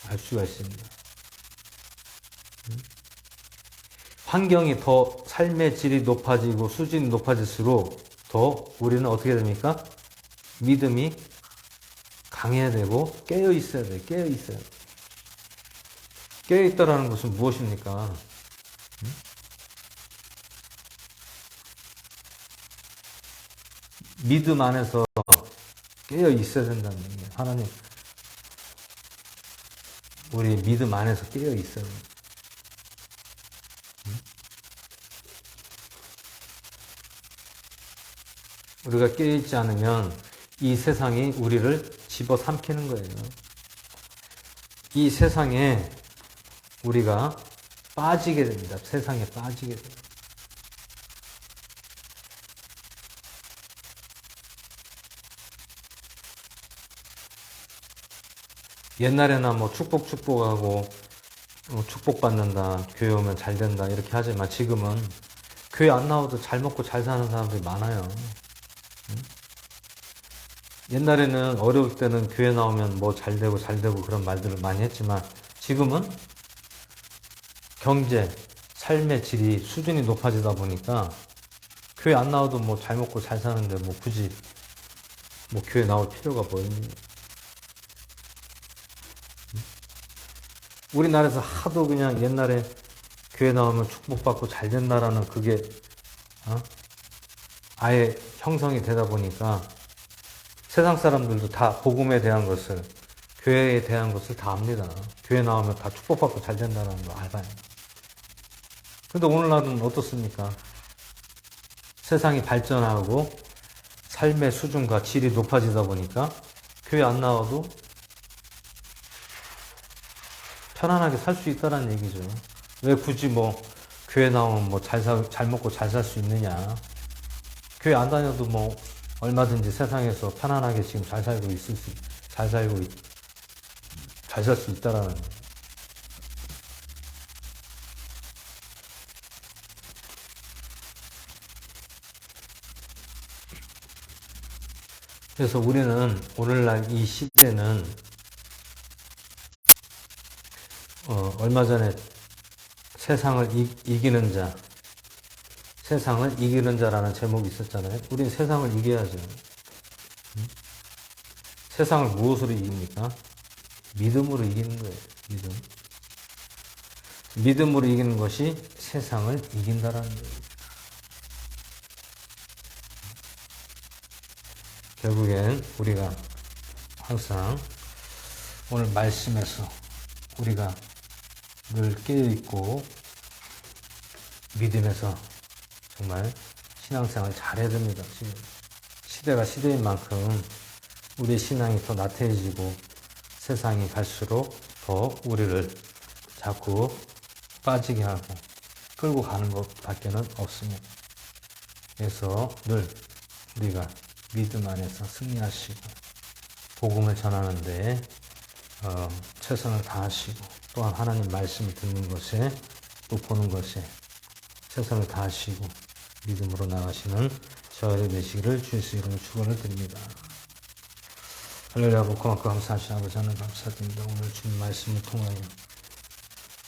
알 수가 있습니다. 환경이 더 삶의 질이 높아지고 수준이 높아질수록 더 우리는 어떻게 됩니까? 믿음이 강해야 되고 깨어 있어야 돼요. 깨어 있어야 돼요. 깨어 있다라는 것은 무엇입니까? 믿음 안에서 깨어 있어야 된다는 얘기예요. 하나님, 우리 믿음 안에서 깨어 있어야 돼요. 우리가 깨어 있지 않으면 이 세상이 우리를 집어삼키는 거예요. 이 세상에 우리가 빠지게 됩니다. 세상에 빠지게 돼요. 옛날에나 뭐 축복하고 축복받는다, 교회 오면 잘 된다 이렇게 하지만 지금은 교회 안 나와도 잘 먹고 잘 사는 사람들이 많아요. 옛날에는 어려울 때는 교회 나오면 뭐 잘 되고 그런 말들을 많이 했지만 지금은 경제, 삶의 질이 수준이 높아지다 보니까 교회 안 나와도 뭐 잘 먹고 잘 사는데 뭐 굳이 뭐 교회 나올 필요가 뭐 있니? 우리나라에서 하도 그냥 옛날에 교회 나오면 축복받고 잘 된다라는 그게 아예 형성이 되다 보니까 세상 사람들도 다 복음에 대한 것을, 교회에 대한 것을 다 압니다. 교회 나오면 다 축복받고 잘 된다는 거 알아요. 근데 오늘날은 어떻습니까? 세상이 발전하고 삶의 수준과 질이 높아지다 보니까 교회 안 나와도 편안하게 살 수 있다는 얘기죠. 왜 굳이 뭐 교회 나오면 뭐 잘 먹고 잘 살 수 있느냐? 교회 안 다녀도 뭐 얼마든지 세상에서 편안하게 지금 잘 살 수 있다라는 거예요. 그래서 우리는 오늘날 이 시대는 얼마 전에 세상을 이기는 자라는 제목이 있었잖아요. 우린 세상을 이겨야죠. 세상을 무엇으로 이깁니까? 믿음으로 이기는 거예요. 믿음. 믿음으로 이기는 것이 세상을 이긴다라는 거예요. 결국엔 우리가 항상 오늘 말씀에서 우리가 늘 깨어있고 믿음에서 정말 신앙생활 잘해야 됩니다. 지금 시대가 시대인 만큼 우리의 신앙이 더 나태해지고 세상이 갈수록 더 우리를 자꾸 빠지게 하고 끌고 가는 것밖에는 없습니다. 그래서 늘 우리가 믿음 안에서 승리하시고 복음을 전하는데 최선을 다하시고 또한 하나님 말씀을 듣는 것에 또 보는 것에 최선을 다하시고 믿음으로 나가시는 저희들 되시기를 주 예수 이름으로 축원을 드립니다. 할렐루야. 고맙고 감사하신 아버지 하나님 감사드립니다. 오늘 주님 말씀을 통하여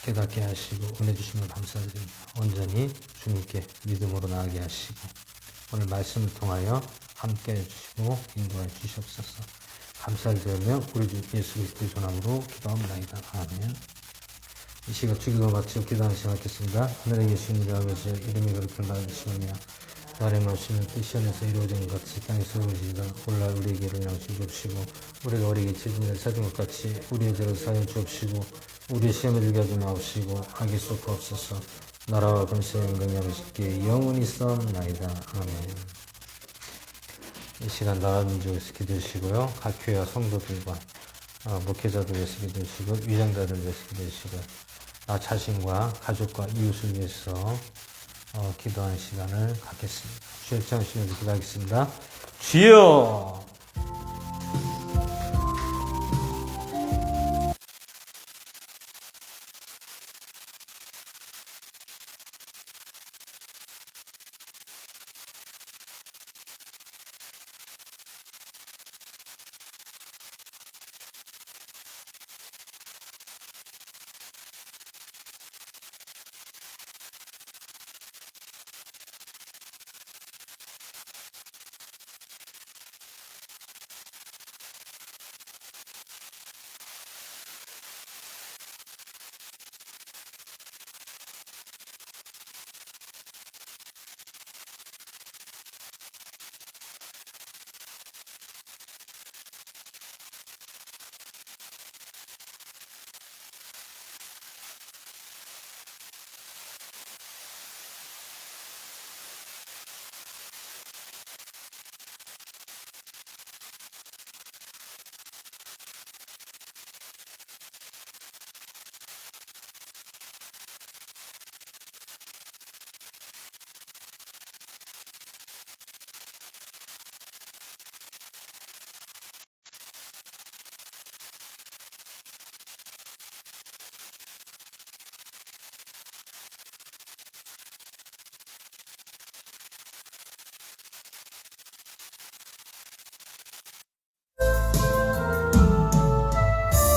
깨닫게 하시고 은혜 주시면 감사드립니다. 온전히 주님께 믿음으로 나가게 하시고 오늘 말씀을 통하여 함께 해주시고 인도해 주시옵소서. 감사를 드리며 우리 주 예수 그리스도의 전함으로 기도합니다. 아멘. 이 시간 주기도 마치고 기도하는 시간 갖겠습니다. 하늘에 계신 우리 아버지 이름이 그렇게 낮으시오며 나의 말씀을 뜻이 안에서 이루어진 것 같이 땅에서 이루어지다. 오늘날 우리에게 이른 양식 주옵시고 우리가 우리에게 죄진을 사준 것 같이 우리의 죄를 사하여 주옵시고 우리의 시험에 들게 하지 마옵시고 악에 쏟고옵소서. 나라와 권세와 영광이 아버지께 영원히 싸움나이다. 아멘. 이 시간 나라민족에서 기도하시고요. 각 교회와 성도들과 목회자들 위해서 기도하시고 위장자들 위해서 기도하시고 나 자신과 가족과 이웃을 위해서 기도하는 시간을 갖겠습니다. 주의 창시를 기도하겠습니다. 주여